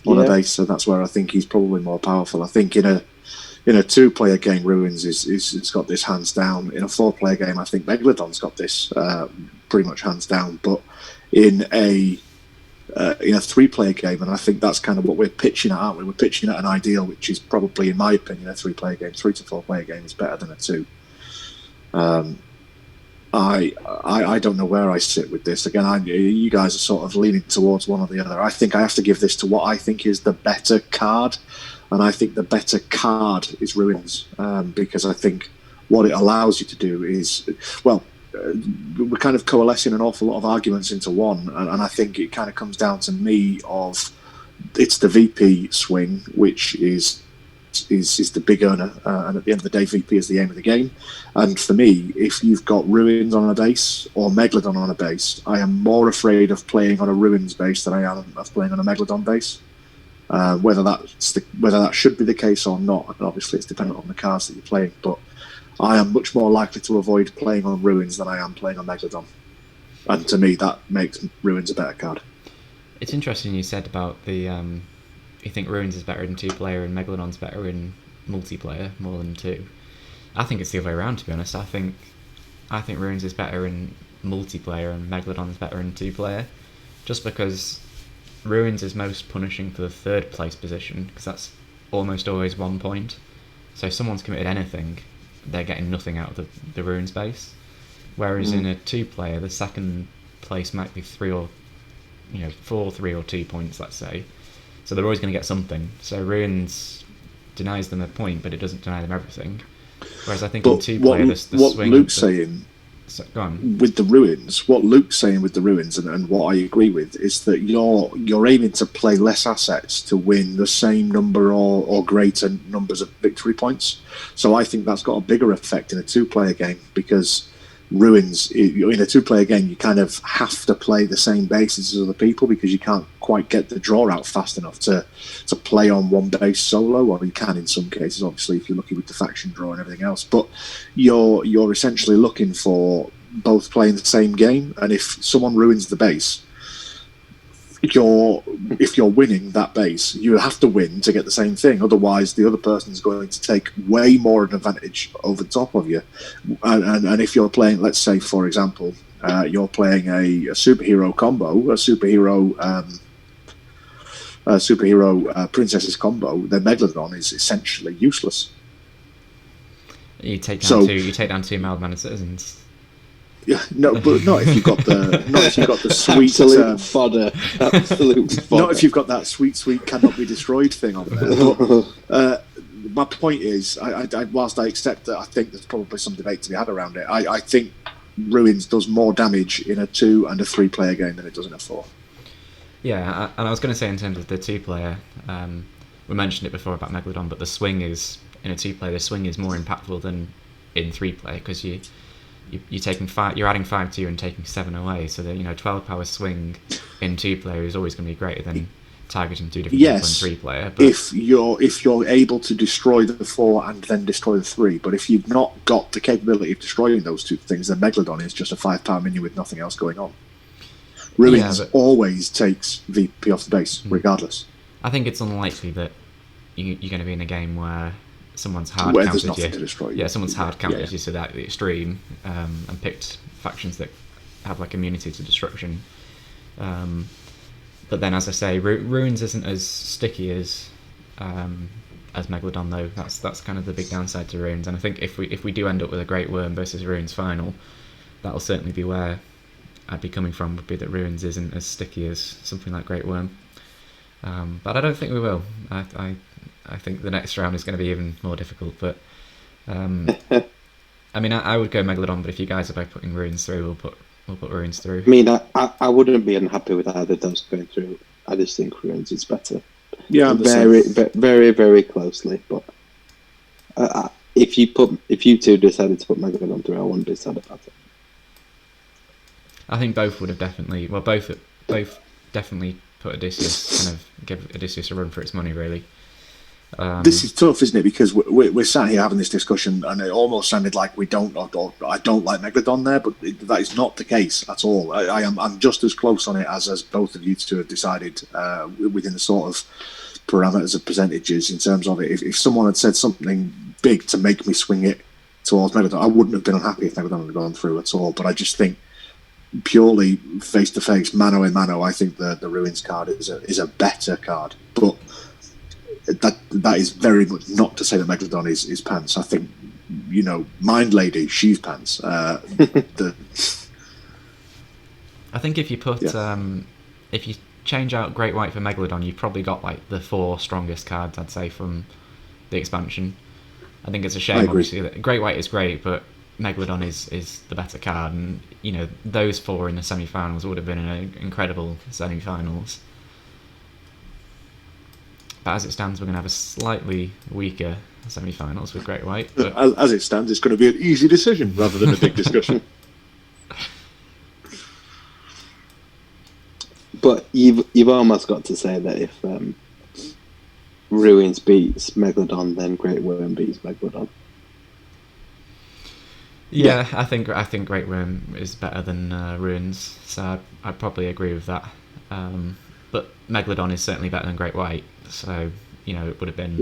on a base, so that's where I think he's probably more powerful. I think in a 2-player game, Ruins is got this hands down. In a 4-player game, I think Megalodon's got this pretty much hands down. But in a 3-player game, and I think that's kind of what we're pitching at, aren't we? We're pitching at an ideal, which is probably, in my opinion, a 3-player game. 3 to 4-player game is better than a 2. I don't know where I sit with this. Again, you guys are sort of leaning towards one or the other. I think I have to give this to what I think is the better card, and I think the better card is Ruins, because I think what it allows you to do is, well, we're kind of coalescing an awful lot of arguments into one, and I think it kind of comes down to me of it's the VP swing, which is the big earner, and at the end of the day, VP is the aim of the game. And for me, if you've got Ruins on a base or Megalodon on a base, I am more afraid of playing on a Ruins base than I am of playing on a Megalodon base. Whether that should be the case or not, and obviously it's dependent on the cards that you're playing, but I am much more likely to avoid playing on Ruins than I am playing on Megalodon. And to me, that makes Ruins a better card. It's interesting you said about the you think Ruins is better in 2-player and Megalodon's better in multiplayer more than 2. I think it's the other way around, to be honest. I think Ruins is better in multiplayer and Megalodon's better in 2-player, just because Ruins is most punishing for the 3rd place position, because that's almost always 1 point. So if someone's committed anything, they're getting nothing out of the Ruins base. Whereas in a 2-player, the 2nd place might be 4, 3 or 2 points, let's say. So they're always going to get something. So Ruins denies them a point, but it doesn't deny them everything. Whereas I think in 2-player, the what swing... Luke's saying go on. with the Ruins, what Luke's saying with the Ruins, and what I agree with, is that you're aiming to play less assets to win the same number or greater numbers of victory points. So I think that's got a bigger effect in a 2-player game, because Ruins, in a 2-player game, you kind of have to play the same bases as other people, because you can't quite get the draw out fast enough to play on one base solo, or you can in some cases, obviously, if you're lucky with the faction draw and everything else. But you're essentially looking for both playing the same game, and if someone ruins the base, if you're winning that base, you have to win to get the same thing. Otherwise, the other person's going to take way more an advantage over the top of you. And if you're playing, let's say, for example, you're playing a superhero combo, a superhero princesses combo, then Megalodon is essentially useless. You take down two mild-mannered citizens. Yeah, no, but not if you've got the sweet absolute fodder. Absolute fodder. Not if you've got that sweet cannot be destroyed thing on there. But my point is, whilst I accept that I think there's probably some debate to be had around it, I think Ruins does more damage in a 2 and a 3 player game than it does in a 4. Yeah, and I was going to say in terms of the 2 player, we mentioned it before about Megalodon, but the swing is, in a 2 player, the swing is more impactful than in 3 player, because you're taking 5, you're adding 5 to you and taking 7 away, so the 12 power swing in 2 player is always going to be greater than targeting 2 different people in 3 player. But if you're able to destroy the 4 and then destroy the 3, but if you've not got the capability of destroying those 2 things, then Megalodon is just a 5 power minion with nothing else going on. Ruins always takes VP off the base, regardless. I think it's unlikely that you're going to be in a game where someone's hard Where counted there's nothing you. to destroy. Yeah, someone's hard counted you to the extreme, and picked factions that have like immunity to destruction. But then, as I say, Ruins isn't as sticky as Megalodon, though. That's kind of the big downside to Ruins. And I think if we do end up with a Great Worm versus Ruins final, that'll certainly be where I'd be coming from. Would be that Ruins isn't as sticky as something like Great Worm. But I don't think we will. I think the next round is going to be even more difficult. But I mean, I would go Megalodon. But if you guys are both putting Ruins through, we'll put Ruins through. I mean, I wouldn't be unhappy with either of those going through. I just think Ruins is better. Yeah, very, very, very closely. But if you two decided to put Megalodon through, I wouldn't be sad about it. I think both would have definitely. Well, both definitely put Odysseus, kind of give Odysseus a run for its money, really. This is tough, isn't it? Because we're sat here having this discussion, and it almost sounded like we don't, or I don't like Megalodon there, but that is not the case at all. I'm just as close on it as both of you two have decided within the sort of parameters of percentages in terms of it. If someone had said something big to make me swing it towards Megalodon, I wouldn't have been unhappy if Megalodon had gone through at all. But I just think purely face to face, mano a mano, I think the Ruins card is a better card, but. That is very much not to say that Megalodon is pants. I think, Mind Lady, she's pants. I think if you put if you change out Great White for Megalodon, you've probably got like the 4 strongest cards, I'd say, from the expansion. I think it's a shame, obviously, that Great White is great, but Megalodon is the better card, and those 4 in the semi-finals would have been an incredible semi-finals. But as it stands, we're going to have a slightly weaker semi-finals with Great White. But as it stands, it's going to be an easy decision rather than a big discussion. But you've almost got to say that if Ruins beats Megalodon, then Great Worm beats Megalodon. Yeah, I think Great Worm is better than Ruins, so I'd probably agree with that. But Megalodon is certainly better than Great White, so it would have been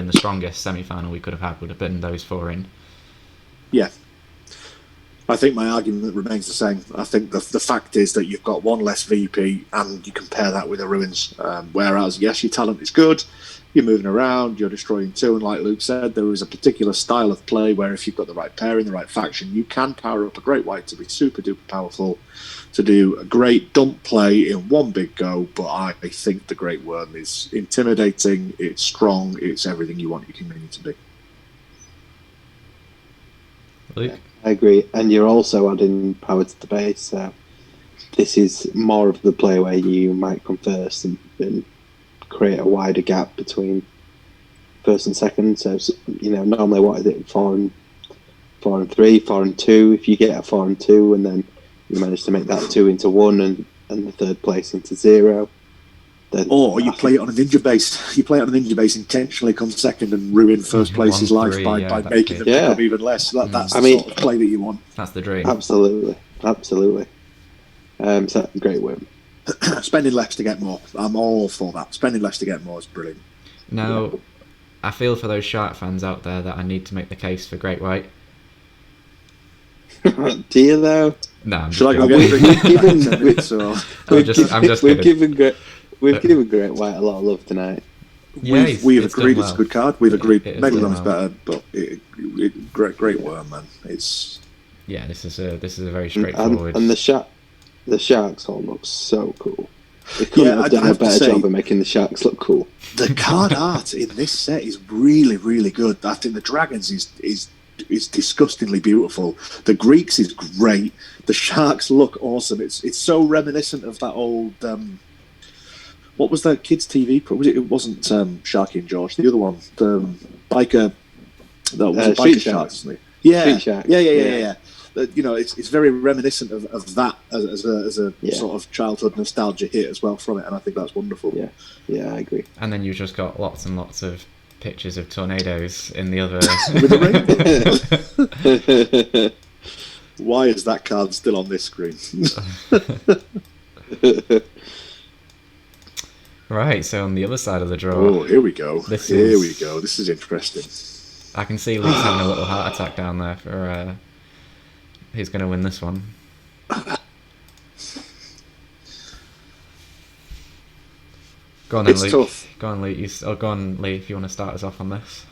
the strongest semi-final we could have had. Would have been those 4 in. Yeah, I think my argument remains the same. I think the fact is that you've got 1 less VP, and you compare that with the Ruins. Whereas, yes, your talent is good, you're moving around, you're destroying 2, and like Luke said, there is a particular style of play where if you've got the right pairing, the right faction, you can power up a Great White to be super duper powerful, to do a great dump play in one big go. But I think the Great Worm is intimidating, it's strong, it's everything you want your King Minion to be. Luke? Yeah, I agree, and you're also adding power to the base, so this is more of the play where you might come first and create a wider gap between first and second. So normally what is it, 4 and 3, 4 and 2. If you get a 4 and 2 and then you manage to make that 2 into 1 and the third place into 0, then you play it on a ninja base. You play it on a ninja base intentionally, come second and ruin first place's life by making them become even less. That's the sort of play that you want. That's the dream. Absolutely. So Great Worm. Spending less to get more. I'm all for that. Spending less to get more is brilliant. Now, I feel for those Shark fans out there that I need to make the case for Great White. Do you though? No, I'm Should I go joking. get I'm just kidding. We've given Great White a lot of love tonight. Yeah, we've agreed done it's a good card. We've agreed Megalodon's well. better, but Great Worm, man. It's this is a very straightforward. And the Sharks all look so cool. They couldn't Yeah, have done I a have to better say- job of making the sharks look cool. The card art in this set is really, really good. I think the dragons is disgustingly beautiful. The Greeks is great. The sharks look awesome. It's so reminiscent of that old what was that kids' TV program? It wasn't Sharky and George. The other one, the biker. That was a Street biker shark, Sharks. isn't it? Yeah, Street Sharks. yeah. It's very reminiscent of that as a Yeah. sort of childhood nostalgia hit as well from it, and I think that's wonderful. Yeah, I agree. And then you just got lots and lots of pictures of tornadoes in the other. With the rainbow. Why is that card still on this screen? Right, so on the other side of the draw, Oh, here we go. This Here is- we go. This is interesting. I can see Luke's having a little heart attack down there for who's going to win this one. Go on then, It's Luke. tough. Go on, Luke. Go on, Lee, if you want to start us off on this.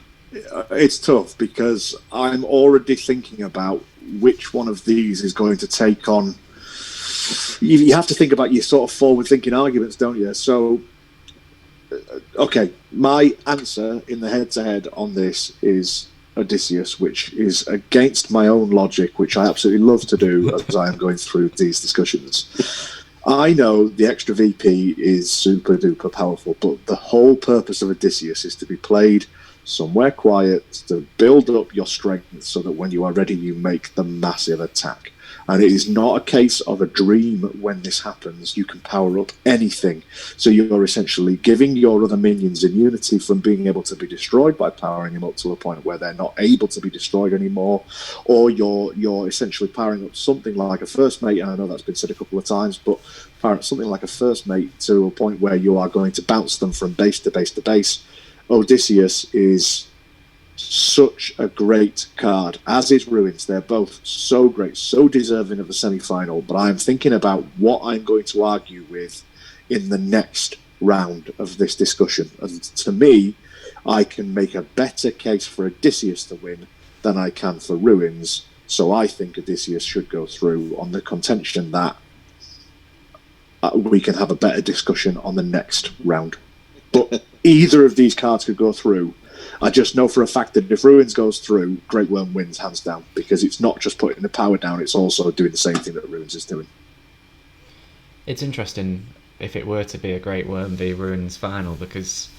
It's tough because I'm already thinking about which one of these is going to take on. You have to think about your sort of forward-thinking arguments, don't you? So, okay, my answer in the head-to-head on this is Odysseus, which is against my own logic, which I absolutely love to do as I am going through these discussions. I know the extra VP is super duper powerful, but the whole purpose of Odysseus is to be played somewhere quiet, to build up your strength so that when you are ready, you make the massive attack. And it is not a case of a dream when this happens. You can power up anything. So you're essentially giving your other minions immunity from being able to be destroyed by powering them up to a point where they're not able to be destroyed anymore. Or you're essentially powering up something like a first mate, and I know that's been said a couple of times, but powering up something like a first mate to a point where you are going to bounce them from base to base to base. Odysseus is such a great card, as is Ruins. They're both so great, so deserving of the semi-final, but I'm thinking about what I'm going to argue with in the next round of this discussion. And to me, I can make a better case for Odysseus to win than I can for Ruins, so I think Odysseus should go through on the contention that we can have a better discussion on the next round. But either of these cards could go through. I just know for a fact that if Ruins goes through, Great Worm wins hands down, because it's not just putting the power down, it's also doing the same thing that Ruins is doing. It's interesting if it were to be a Great Worm v Ruins final, because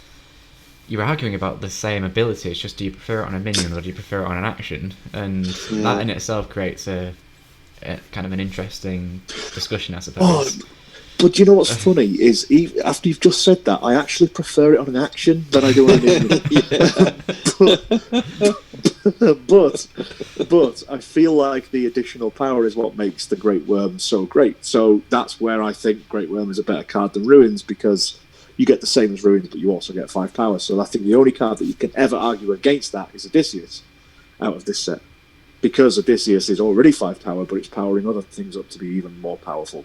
you're arguing about the same ability. It's just, do you prefer it on a minion or do you prefer it on an action? And that in itself creates a kind of an interesting discussion, I suppose. But you know what's funny is after you've just said that, I actually prefer it on an action than I do on a minion. but I feel like the additional power is what makes the Great Worm so great. So that's where I think Great Worm is a better card than Ruins, because you get the same as Ruins, but you also get 5 power. So I think the only card that you can ever argue against that is Odysseus out of this set, because Odysseus is already 5 power, but it's powering other things up to be even more powerful.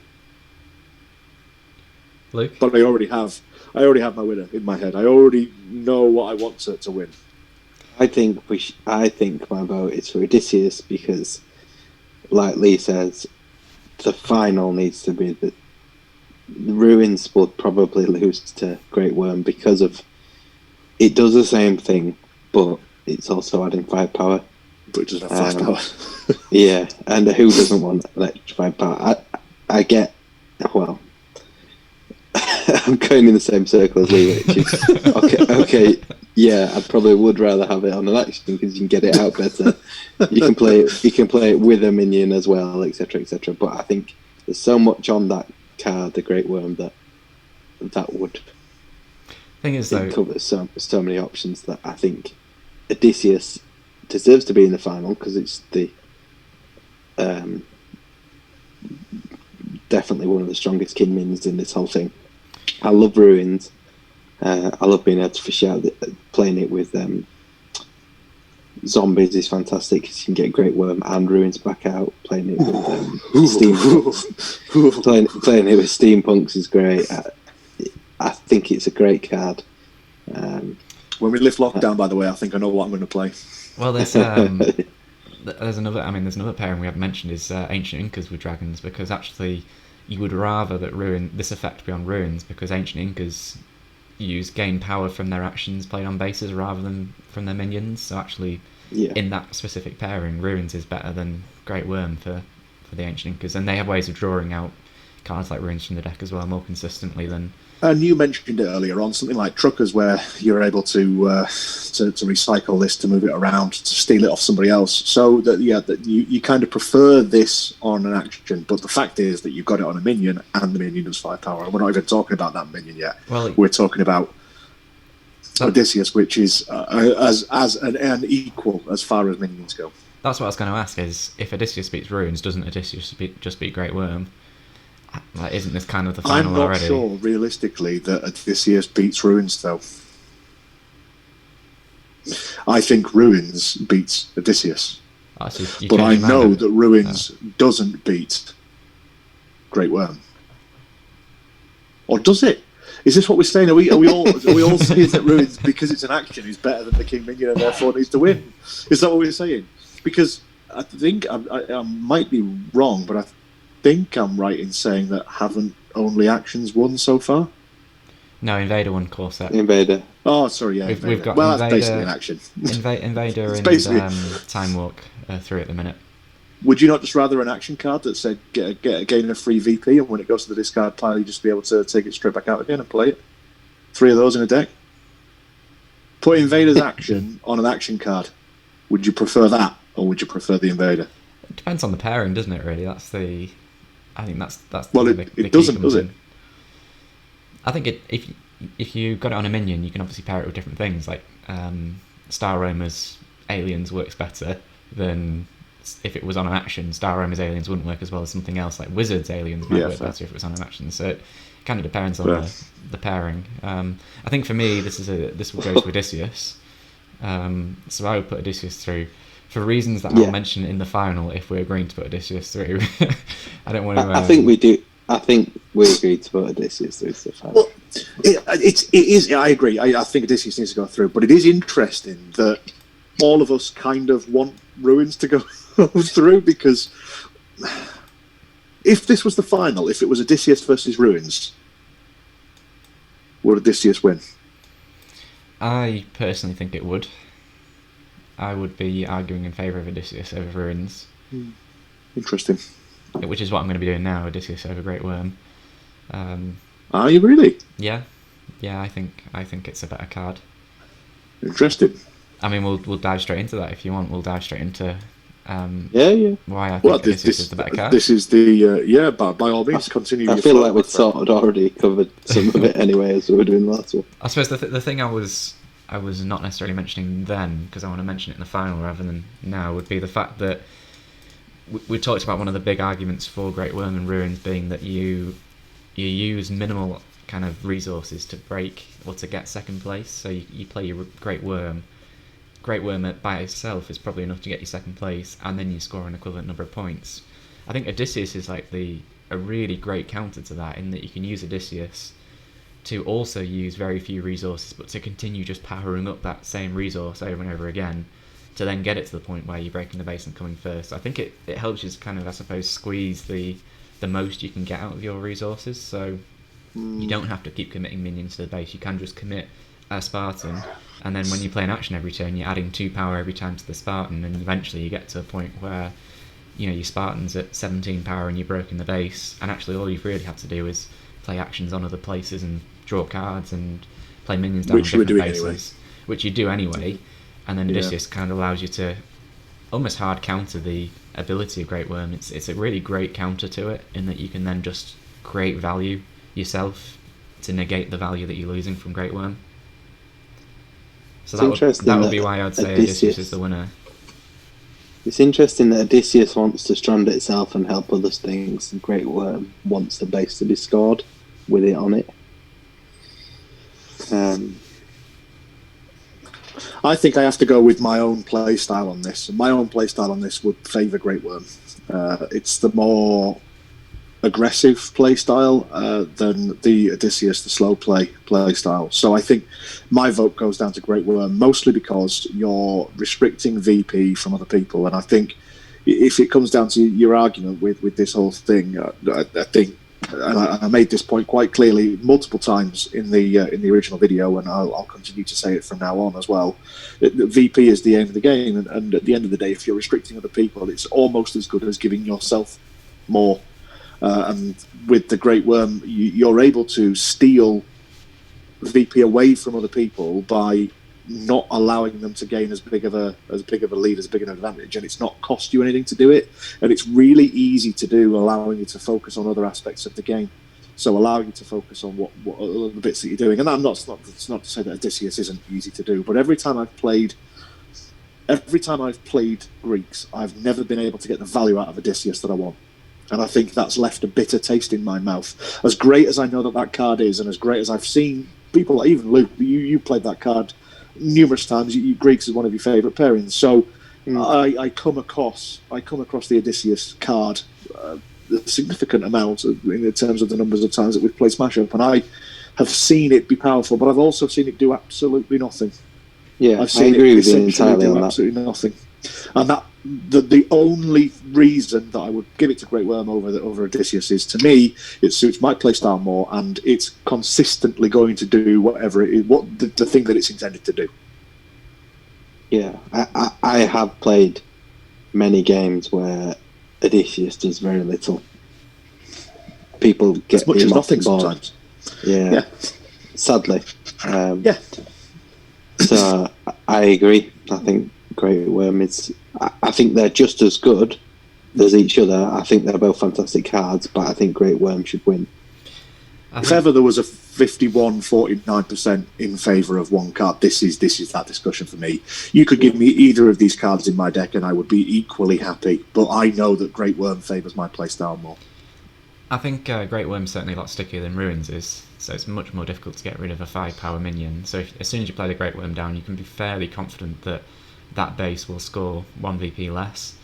Luke? But I already have my winner in my head. I already know what I want to win. I think my vote is for Odysseus because, like Lee says, the final needs to be the Ruins will probably lose to Great Worm because of it does the same thing, but it's also adding 5 power. But it doesn't have 5 power. Yeah, and who doesn't want electrified power? I get, well, I'm going in the same circle as Lee, which is, okay, yeah, I probably would rather have it on an action because you can get it out better. You can play it with a minion as well, etc., etc. But I think there's so much on that card, the Great Worm, that would Thing is, though, cover so many options that I think Odysseus deserves to be in the final because it's the definitely one of the strongest kin minions in this whole thing. I love Ruins. I love being able to fish out playing it with zombies is fantastic because you can get Great Worm and Ruins back out. Playing it with steampunks, playing it with steampunks is great. I think it's a great card. When we lift lockdown, by the way, I think I know what I'm going to play. well, there's another. I mean, there's another pairing we haven't mentioned is Ancient Incas with dragons, because actually you would rather that this effect be on ruins, because ancient Incas gain power from their actions played on bases rather than from their minions. So actually, in that specific pairing, ruins is better than Great Worm for the ancient Incas, and they have ways of drawing out cards like ruins from the deck as well more consistently than. And you mentioned it earlier on, something like Truckers, where you're able to recycle this, to move it around, to steal it off somebody else. So that you kind of prefer this on an action, but the fact is that you've got it on a minion, and the minion does 5 power. We're not even talking about that minion yet. Well, we're talking about Odysseus, which is as an equal as far as minions go. That's what I was going to ask: is if Odysseus beats ruins, doesn't Odysseus just beat Great Worm? Like, isn't this kind of the final already? I'm not sure, realistically, that Odysseus beats Ruins, though. I think Ruins beats Odysseus. Oh, so you but I know that Ruins doesn't beat Great Worm. Or does it? Is this what we're saying? Are we all saying that Ruins, because it's an action, is better than the King Minion and therefore needs to win? Is that what we're saying? Because I think I might be wrong, but I think I'm right in saying that haven't only actions won so far? No, Invader won core set. Invader. Oh, sorry, yeah. We've got well, Invader, that's basically an action. Invader and Time Walk through at the minute. Would you not just rather an action card that said gain a free VP, and when it goes to the discard pile, you just be able to take it straight back out again and play it? 3 of those in a deck? Put Invader's action on an action card. Would you prefer that, or would you prefer the Invader? It depends on the pairing, doesn't it, really? I think that's well, the it doesn't, does it? I think if you got it on a minion, you can obviously pair it with different things. Like Star Roamer's Aliens works better than if it was on an action. Star Roamer's Aliens wouldn't work as well as something else. Like Wizard's Aliens might work better if it was on an action. So it kind of depends on the pairing. I think for me, this will go to Odysseus. So I would put Odysseus through. For reasons that I'll mention in the final, if we're agreeing to put Odysseus through. I don't want to. I think we do. I think we agreed to put Odysseus through the final. Well, it is. I agree. I think Odysseus needs to go through, but it is interesting that all of us kind of want Ruins to go through, because if this was the final, if it was Odysseus versus Ruins, would Odysseus win? I personally think it would. I would be arguing in favour of Odysseus over Ruins. Interesting. Which is what I'm going to be doing now, Odysseus over Great Worm. Are you really? Yeah, I think it's a better card. Interesting. I mean, we'll dive straight into that if you want. We'll dive straight into why I think Odysseus is the better card. This is the by all means, continue. I feel like we'd sort of already covered some of it anyway, as we were doing last one. I suppose the thing I was not necessarily mentioning then, because I want to mention it in the final rather than now, would be the fact that we talked about one of the big arguments for Great Worm and Ruins being that you use minimal kind of resources to break or to get second place. So you play your Great Worm. Great Worm by itself is probably enough to get you second place, and then you score an equivalent number of points. I think Odysseus is like a really great counter to that, in that you can use Odysseus to also use very few resources, but to continue just powering up that same resource over and over again, to then get it to the point where you're breaking the base and coming first. I think it helps you kind of, I suppose, squeeze the most you can get out of your resources. So you don't have to keep committing minions to the base. You can just commit a Spartan, and then when you play an action every turn, you're adding 2 power every time to the Spartan, and eventually you get to a point where your Spartan's at 17 power and you're broken the base, and actually all you've really had to do is play actions on other places and draw cards and play minions down on different bases, which you do anyway. And then Odysseus kind of allows you to almost hard counter the ability of Great Worm. It's a really great counter to it, in that you can then just create value yourself to negate the value that you're losing from Great Worm. So that would be why I'd say Odysseus is the winner. It's interesting that Odysseus wants to strand itself and help other things, and Great Worm wants the base to be scored with it on it. I think I have to go with my own play style on this. My own play style on this would favour Great Worm. It's the more aggressive play style than the Odysseus, the slow play style. So I think my vote goes down to Great Worm, mostly because you're restricting VP from other people. And I think if it comes down to your argument with this whole thing, I think and I made this point quite clearly multiple times in the original video, and I'll continue to say it from now on as well. That VP is the aim of the game, and at the end of the day, if you're restricting other people, it's almost as good as giving yourself more. And with the Great Worm, you're able to steal VP away from other people by not allowing them to gain as big of a lead, as big an advantage, and it's not cost you anything to do it, and it's really easy to do, allowing you to focus on other aspects of the game. So allowing you to focus on what other bits that you're doing, and it's not to say that Odysseus isn't easy to do, but every time I've played Greeks, I've never been able to get the value out of Odysseus that I want. And I think that's left a bitter taste in my mouth. As great as I know that card is, and as great as I've seen people, even Luke, you played that card numerous times. Greeks is one of your favourite pairings. So I come across the Odysseus card a significant amount in terms of the numbers of times that we've played Smash Up, and I have seen it be powerful, but I've also seen it do absolutely nothing. Yeah, I've seen I agree with you essentially entirely do on that. absolutely nothing. And that the only reason that I would give it to Great Worm over Odysseus is, to me, it suits my playstyle more, and it's consistently going to do whatever the thing that it's intended to do. Yeah, I have played many games where Odysseus does very little. People get as much as nothing bored. sometimes. Yeah. Sadly. Yeah. So I agree. I think Great Worm is. I think they're just as good as each other. I think they're both fantastic cards, but I think Great Worm should win. If ever there was a 51-49% in favour of one card, this is that discussion for me. You could give me either of these cards in my deck and I would be equally happy, but I know that Great Worm favours my playstyle more. I think Great Worm's certainly a lot stickier than Ruins is, so it's much more difficult to get rid of a 5-power minion. So as soon as you play the Great Worm down, you can be fairly confident that that base will score 1 VP less.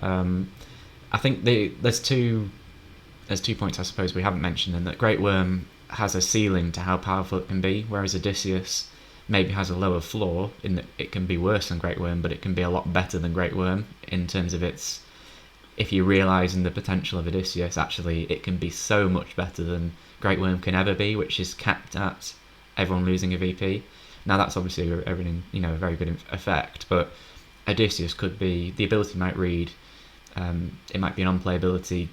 I think there's two points I suppose we haven't mentioned, and that Great Worm has a ceiling to how powerful it can be, whereas Odysseus maybe has a lower floor in that it can be worse than Great Worm, but it can be a lot better than Great Worm in terms of its. If you realise in the potential of Odysseus, actually it can be so much better than Great Worm can ever be, which is capped at everyone losing a VP. Now that's obviously a very good effect, but Odysseus could be, the ability might read, it might be an unplayability,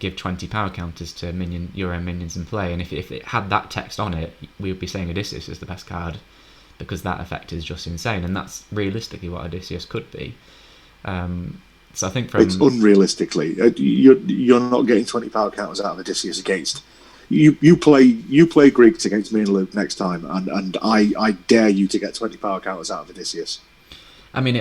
give 20 power counters to your own minions in play, and if it had that text on it, we would be saying Odysseus is the best card, because that effect is just insane, and that's realistically what Odysseus could be. So I think it's unrealistically, you're not getting 20 power counters out of Odysseus against. You play Greeks against me and Luke next time, and I dare you to get 20 power counters out of Odysseus. I mean,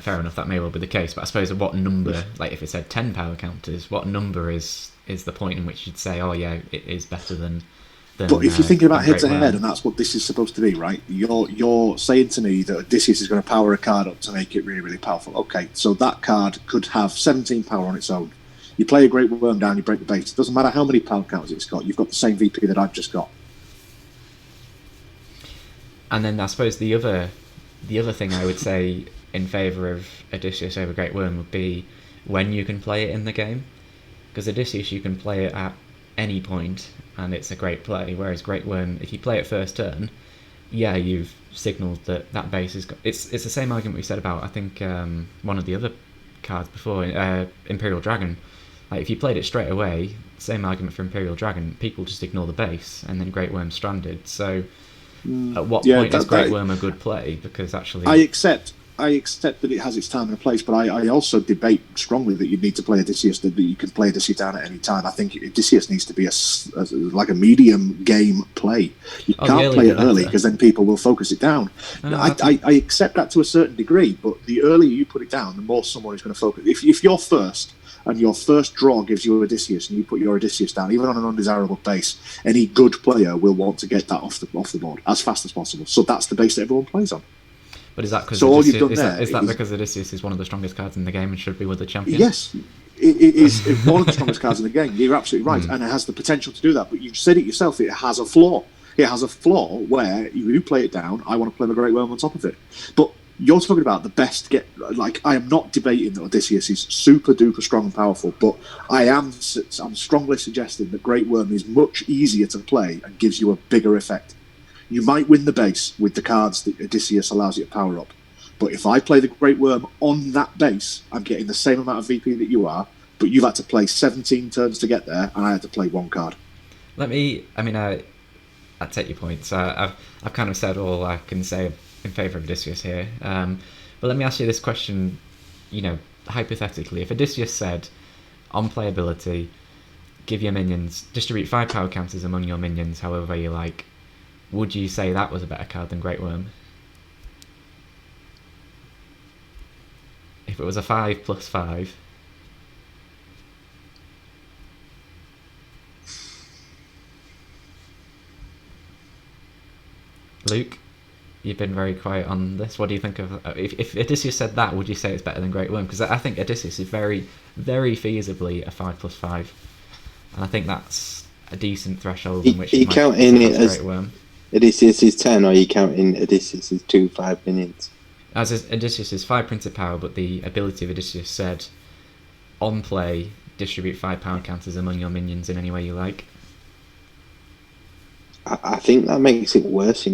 fair enough, that may well be the case, but I suppose what number, like if it said 10 power counters, what number is the point in which you'd say, oh yeah, it is better than but if you're thinking about head-to-head, and that's what this is supposed to be, right? You're saying to me that Odysseus is going to power a card up to make it really, really powerful. Okay, so that card could have 17 power on its own. You play a Great Worm down, you break the base. It doesn't matter how many power counters it's got. You've got the same VP that I've just got. And then I suppose the other thing I would say in favour of Odysseus over Great Worm would be when you can play it in the game. Because Odysseus, you can play it at any point and it's a great play, whereas Great Worm, if you play it first turn, yeah, you've signalled that base is. It's the same argument we said about, I think, one of the other cards before, Imperial Dragon. Like if you played it straight away, same argument for Imperial Dragon, people just ignore the base and then Great Worm's stranded. So at what point is Great Worm a good play? Because actually, I accept that it has its time and place, but I also debate strongly that you need to play Odysseus, that you can play Odysseus down at any time. I think Odysseus needs to be like a medium game play. You can't play it early because then people will focus it down. I accept that to a certain degree, but the earlier you put it down, the more someone is going to focus. If you're first and your first draw gives you Odysseus and you put your Odysseus down, even on an undesirable base, any good player will want to get that off the board as fast as possible. So that's the base that everyone plays on. But is that because because Odysseus is one of the strongest cards in the game and should be with the champion? Yes, it is one of the strongest cards in the game. You're absolutely right, and it has the potential to do that. But you said it yourself, it has a flaw. It has a flaw where you play it down, I want to play the Great Worm on top of it. But you're talking about the best like, I am not debating that Odysseus is super duper strong and powerful, but I'm strongly suggesting that Great Worm is much easier to play and gives you a bigger effect. You might win the base with the cards that Odysseus allows you to power up, but if I play the Great Worm on that base, I'm getting the same amount of VP that you are, but you've had to play 17 turns to get there, and I had to play one card. I take your points. I've kind of said all I can say in favour of Odysseus here. But let me ask you this question, hypothetically. If Odysseus said, on playability, give your minions, distribute 5 power counters among your minions however you like, would you say that was a better card than Great Worm? If it was a 5+5... Luke, you've been very quiet on this. What do you think of... If Odysseus said that, would you say it's better than Great Worm? Because I think Odysseus is very, very feasibly a 5+5. And I think that's a decent threshold in which you might counting it as Great Worm. Odysseus is 10, or are you counting Odysseus is 2 5 minions? As Odysseus is 5 printed power, but the ability of Odysseus said, on play, distribute 5 power counters among your minions in any way you like. I think that makes it worse,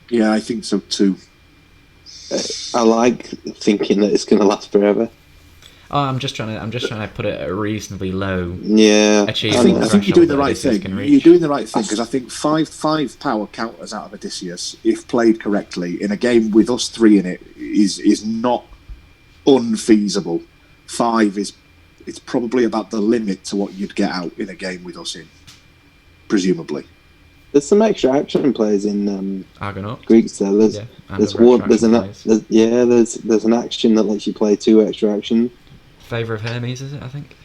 Yeah, I think so too. I like thinking that it's going to last forever. Oh, I'm just trying to put it at a reasonably low. Yeah, I think you're doing the right thing. You're doing the right thing because I think five power counters out of Odysseus, if played correctly in a game with us 3 in it, is not unfeasible. 5 it's probably about the limit to what you'd get out in a game with us in, presumably. There's some extra action plays in Argonauts. Greeks there. There's an action that lets you play 2 extra actions. Favour of Hermes, is it? I think.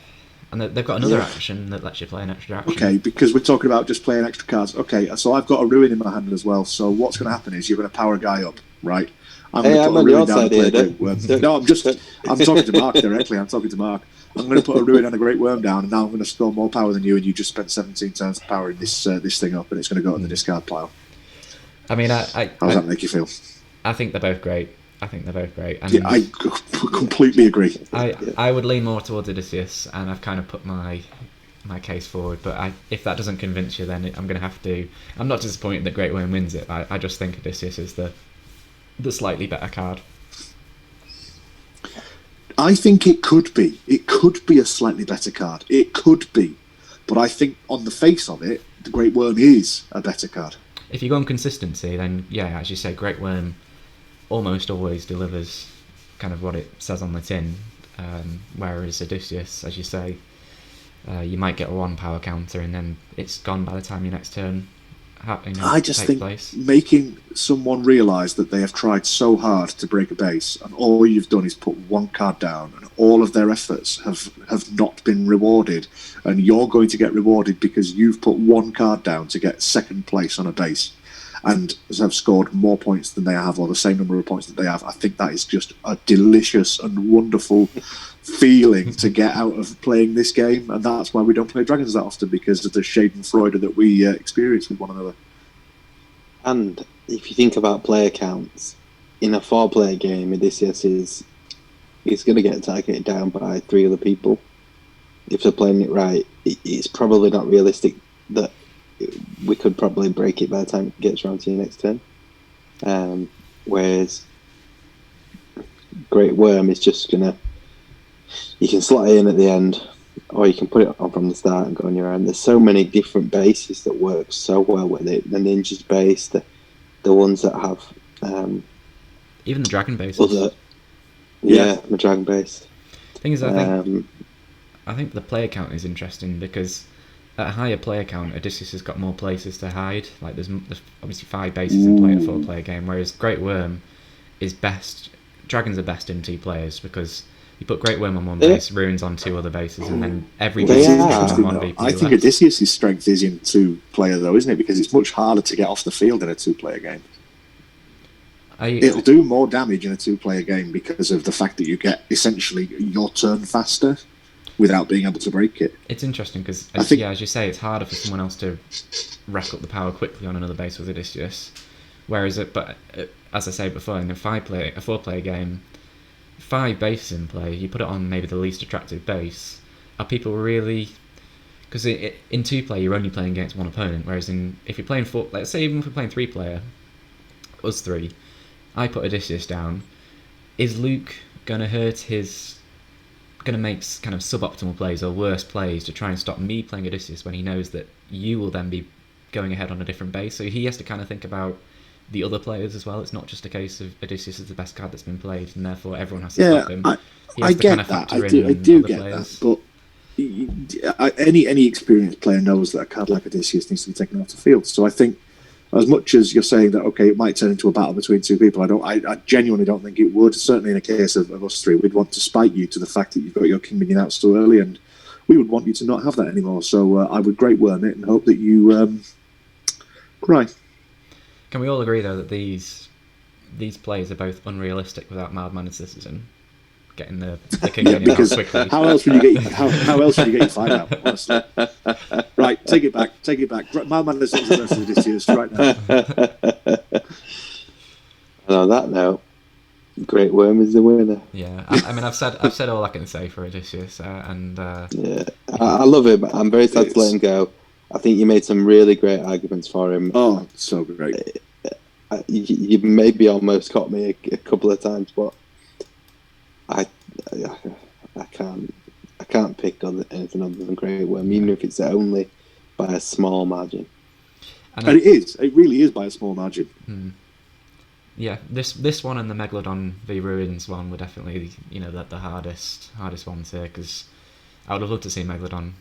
And they've got another action that lets you play an extra action. Okay, because we're talking about just playing extra cards. Okay, so I've got a Ruin in my hand as well. So what's going to happen is you're going to power a guy up, right? I'm on your side here. No, I'm talking to Mark directly. I'm talking to Mark. I'm going to put a Ruin and a Great Worm down, and now I'm going to score more power than you, and you just spent 17 turns powering this thing up, and it's going to go in the discard pile. I mean, how does that make you feel? I think they're both great. And yeah, I completely agree. I would lean more towards Odysseus, and I've kind of put my case forward. But if that doesn't convince you, then I'm going to have to. I'm not disappointed that Great Worm wins it. I just think Odysseus is the slightly better card. I think it could be. It could be a slightly better card. It could be. But I think on the face of it, the Great Worm is a better card. If you go on consistency, then yeah, as you say, Great Worm almost always delivers kind of what it says on the tin. Whereas Odysseus, as you say, you might get a 1 power counter and then it's gone by the time your next turn I just think making someone realise that they have tried so hard to break a base and all you've done is put 1 card down and all of their efforts have not been rewarded, and you're going to get rewarded because you've put 1 card down to get 2nd place on a base and have scored more points than they have, or the same number of points that they have. I think that is just a delicious and wonderful feeling to get out of playing this game, and that's why we don't play Dragons that often, because of the schadenfreude that we experience with one another. And if you think about player counts, in a 4-player game, Odysseus is going to get targeted down by 3 other people. If they're playing it right, it's probably not realistic that we could probably break it by the time it gets around to your next turn. Whereas Great Worm is just going to... You can slot it in at the end, or you can put it on from the start and go on your own. There's so many different bases that work so well with it. The Ninja's base, the ones that have... even the Dragon bases. The Dragon base. The thing is, I think the player count is interesting because at a higher player count, Odysseus has got more places to hide. Like there's obviously 5 bases in play at a 4-player game, whereas Great Worm is best. Dragons are best in 2 players because you put Great Worm on 1 base, Ruins on 2 other bases, and then every base is on 1 VP. I think Odysseus' strength is in 2-player though, isn't it? Because it's much harder to get off the field in a 2-player game. It'll do more damage in a 2-player game because of the fact that you get essentially your turn faster without being able to break it. It's interesting because, as you say, it's harder for someone else to rack up the power quickly on another base with Odysseus. Whereas, as I said before, in a 4-player game, 5 bases in play, you put it on maybe the least attractive base. Are people really? Because in 2-player, you're only playing against one opponent. Whereas if you're playing 4, let's say even if we're playing 3-player, us 3, I put Odysseus down. Is Luke going to make kind of suboptimal plays or worse plays to try and stop me playing Odysseus when he knows that you will then be going ahead on a different base? So he has to kind of think about the other players as well. It's not just a case of Odysseus is the best card that's been played and therefore everyone has to stop him. I get that. I do get that. But any experienced player knows that a card like Odysseus needs to be taken off the field. So I think, as much as you're saying that, okay, it might turn into a battle between 2 people, I genuinely don't think it would. Certainly in a case of us 3, we'd want to spite you to the fact that you've got your king minion out so early, and we would want you to not have that anymore. So I would great worm it and hope that you cry. Can we all agree, though, that these plays are both unrealistic without mild manisticism? Getting the king minion out quickly. How else would you get how else would you get your fight out? Honestly. Right, take it back. Mild manisticism versus Odysseus right now. And on that note, Great Worm is the winner. Yeah, I mean, I've said all I can say for Odysseus, yeah, I love him. I'm very sad to let him go. I think you made some really great arguments for him. Oh, so great. You maybe almost caught me a couple of times, but I can't pick on anything other than Great Worm, even if it's only by a small margin. And it really is by a small margin. Yeah, this one and the Megalodon v Ruins one were definitely the hardest ones here, because I would have loved to see Megalodon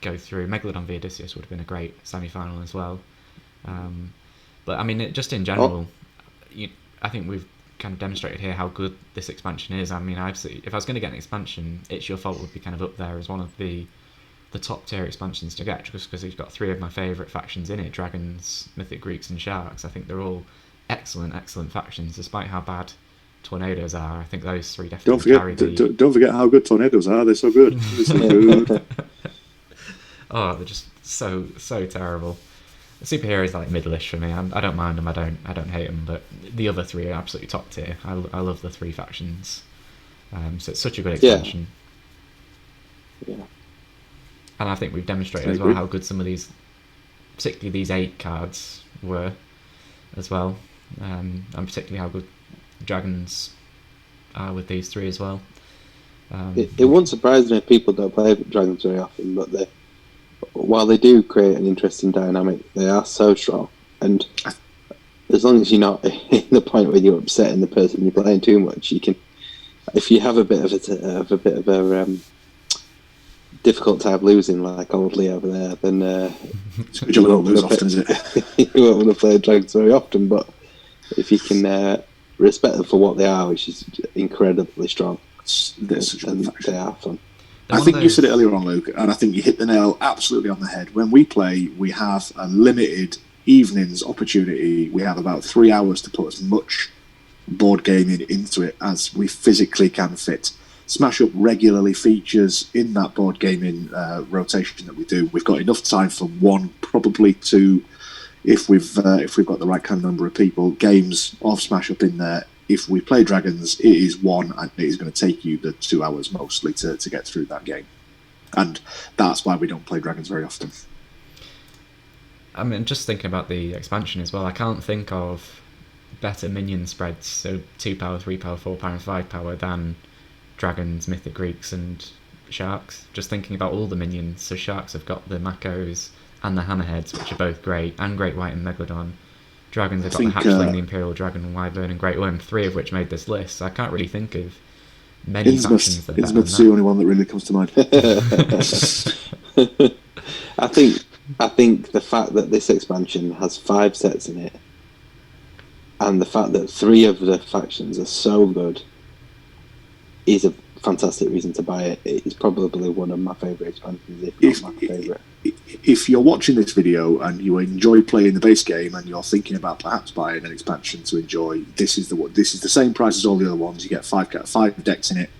go through. Megalodon v Odysseus would have been a great semi-final as well. But I mean, just in general, I think we've kind of demonstrated here how good this expansion is. I mean, if I was going to get an expansion, It's Your Fault would be kind of up there as one of the top tier expansions to get, just because you've got 3 of my favourite factions in it: Dragons, Mythic Greeks and Sharks. I think they're all excellent factions, despite how bad Tornadoes are. I think those 3 definitely carry the... Don't forget how good Tornadoes are. They're so good. They're so good. Oh, they're just so terrible. The superheroes are like middle-ish for me. I don't mind them. I don't hate them. But the other 3 are absolutely top tier. I love the 3 factions. So it's such a good expansion. Yeah. And I think we've demonstrated as well how good some of these, particularly these 8 cards, were as well. And particularly how good Dragons are with these 3 as well. It won't surprise me if people don't play Dragons very often, but while they do create an interesting dynamic, they are so strong. And as long as you're not in the point where you're upsetting the person you're playing too much, you can. If you have a bit of a difficult time losing, like old Lee over there, then you won't lose often, is it? You won't want to play Dragons very often. But if you can respect them for what they are, which is incredibly strong, they're such a good faction. They are fun. I think you said it earlier on, Luke, and I think you hit the nail absolutely on the head. When we play, we have a limited evenings opportunity. We have about 3 hours to put as much board gaming into it as we physically can fit. Smash Up regularly features in that board gaming rotation that we do. We've got enough time for 1, probably 2, if we've got the right kind of number of people, games of Smash Up in there. If we play Dragons, it is 1, and it is going to take you the 2 hours mostly to get through that game. And that's why we don't play Dragons very often. I mean, just thinking about the expansion as well, I can't think of better minion spreads, so 2 power, 3 power, 4 power and 5 power, than Dragons, Mythic Greeks and Sharks. Just thinking about all the minions, so Sharks have got the Makos and the Hammerheads, which are both great, and Great White and Megalodon. Dragons have got the Hatchling, the Imperial Dragon, Wyvern and Great Worm, 3 of which made this list. So I can't really think of many factions that are better than Innsmouth's the only one that really comes to mind. I think the fact that this expansion has 5 sets in it, and the fact that 3 of the factions are so good, is a fantastic reason to buy it. It is probably one of my favourite expansions, if not my favourite. If you're watching this video and you enjoy playing the base game and you're thinking about perhaps buying an expansion to enjoy, this is the same price as all the other ones. You get 5 decks in it,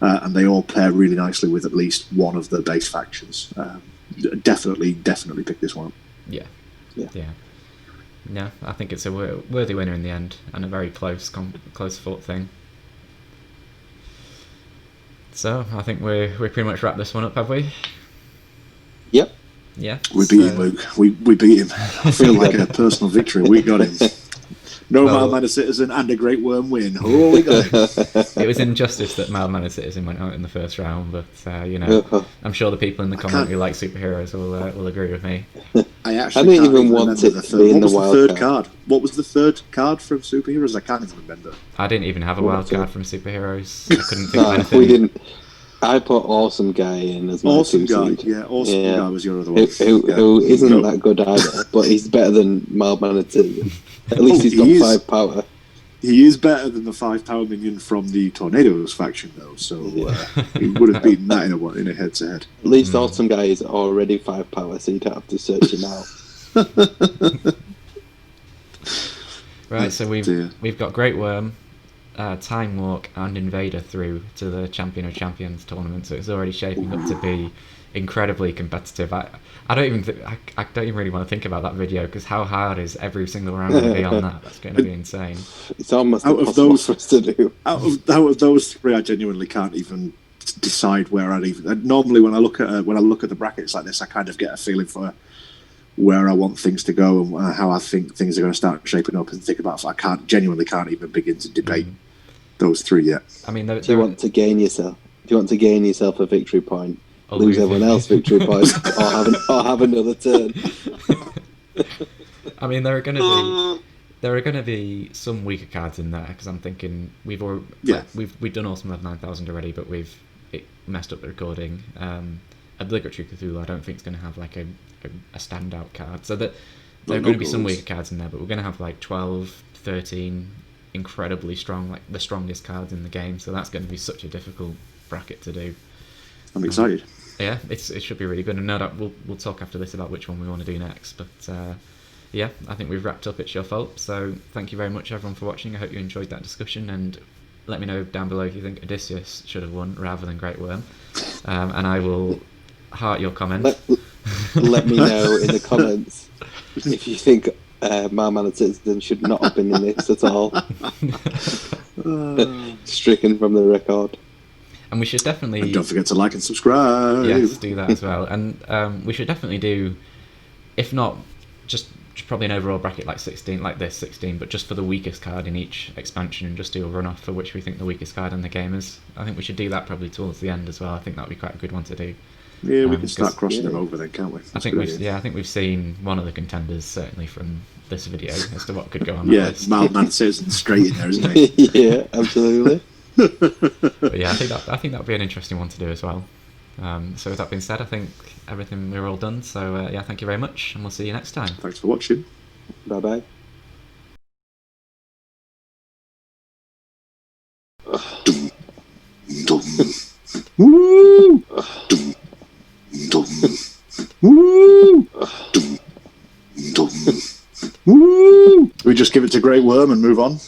and they all pair really nicely with at least one of the base factions. Definitely pick this one up. Yeah. Yeah, I think it's a worthy winner in the end, and a very close fought thing. So I think we pretty much wrapped this one up, have we? Yep. Yeah. We beat him, Luke. We beat him. I feel like a personal victory. We got him. No mild-mannered citizen and a great worm win. Oh, we got him. It was injustice that mild-mannered citizen went out in the first round, but I'm sure the people in the comment who like superheroes will agree with me. I actually don't even want it to be in the wild third card. What was the third card from superheroes? I can't even remember. I didn't even have a wild card from superheroes. I couldn't think of anything. We didn't. I put Awesome Guy in as my Awesome Guy. Yeah, Awesome Guy was your other one. Who isn't that good either, but he's better than mild-mannered citizen. At least he's got 5 power. He is better than the 5 power minion from the Tornadoes faction, though. So he would have beaten that in a head-to-head. At least Awesome Guy is already 5 power, so you don't have to search him out. Right, so we've got Great Worm, Time Walk, and Invader through to the Champion of Champions tournament, so it's already shaping up to be incredibly competitive. I don't even really want to think about that video, because how hard is every single round going to be on that? That's going to be insane. It's almost impossible for us to do. Out of those 3, I genuinely can't even decide where I'd even. Normally, when I look at the brackets like this, I kind of get a feeling for where I want things to go and how I think things are going to start shaping up, and think about. I genuinely can't even begin to debate those 3 yet. I mean, do you want to gain yourself a victory point? Lose everyone else victory points, or have another turn. I mean, there are going to be some weaker cards in there, because I'm thinking we've done Awesome Love 9000 already, but it messed up the recording. Obligatory Cthulhu, I don't think is going to have like a standout card, so that there are going to be some weaker cards in there, but we're going to have like 12, 13 incredibly strong, like the strongest cards in the game. So that's going to be such a difficult bracket to do. I'm excited. Yeah, it should be really good, and no doubt we'll talk after this about which one we want to do next. But yeah, I think we've wrapped up. It's your fault. So thank you very much, everyone, for watching. I hope you enjoyed that discussion, and let me know down below if you think Odysseus should have won rather than Great Worm, and I will heart your comment. Let me know in the comments if you think mild-mannered citizen should not have been in this at all. Stricken from the record. And we should definitely... And don't forget to like and subscribe. Yes, do that as well. And we should definitely do, if not just probably an overall bracket like 16, but just for the weakest card in each expansion, and just do a run-off for which we think the weakest card in the game is. I think we should do that probably towards the end as well. I think that would be quite a good one to do. Yeah, we can start crossing them over then, can't we? I think we've seen one of the contenders, certainly from this video, as to what could go on that list. mild-mannered citizen straight in there, isn't he? Yeah, absolutely. But yeah, I think that would be an interesting one to do as well. So with that being said, I think we're all done. So yeah, thank you very much, and we'll see you next time. Thanks for watching. Bye bye. Woo! We just give it to Great Worm and move on.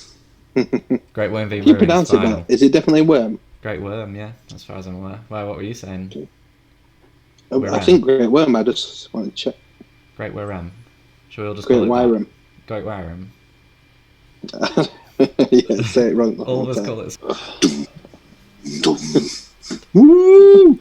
Great Worm v. Can you pronounce it that? Is it definitely Worm? Great Worm, yeah, as far as I'm aware. Well, what were you saying? I think Great Worm. I just want to check. Great Worm. Should we all just Great call it Wyram? Great Wyram. Yeah, say it wrong. All of us call it. Woo!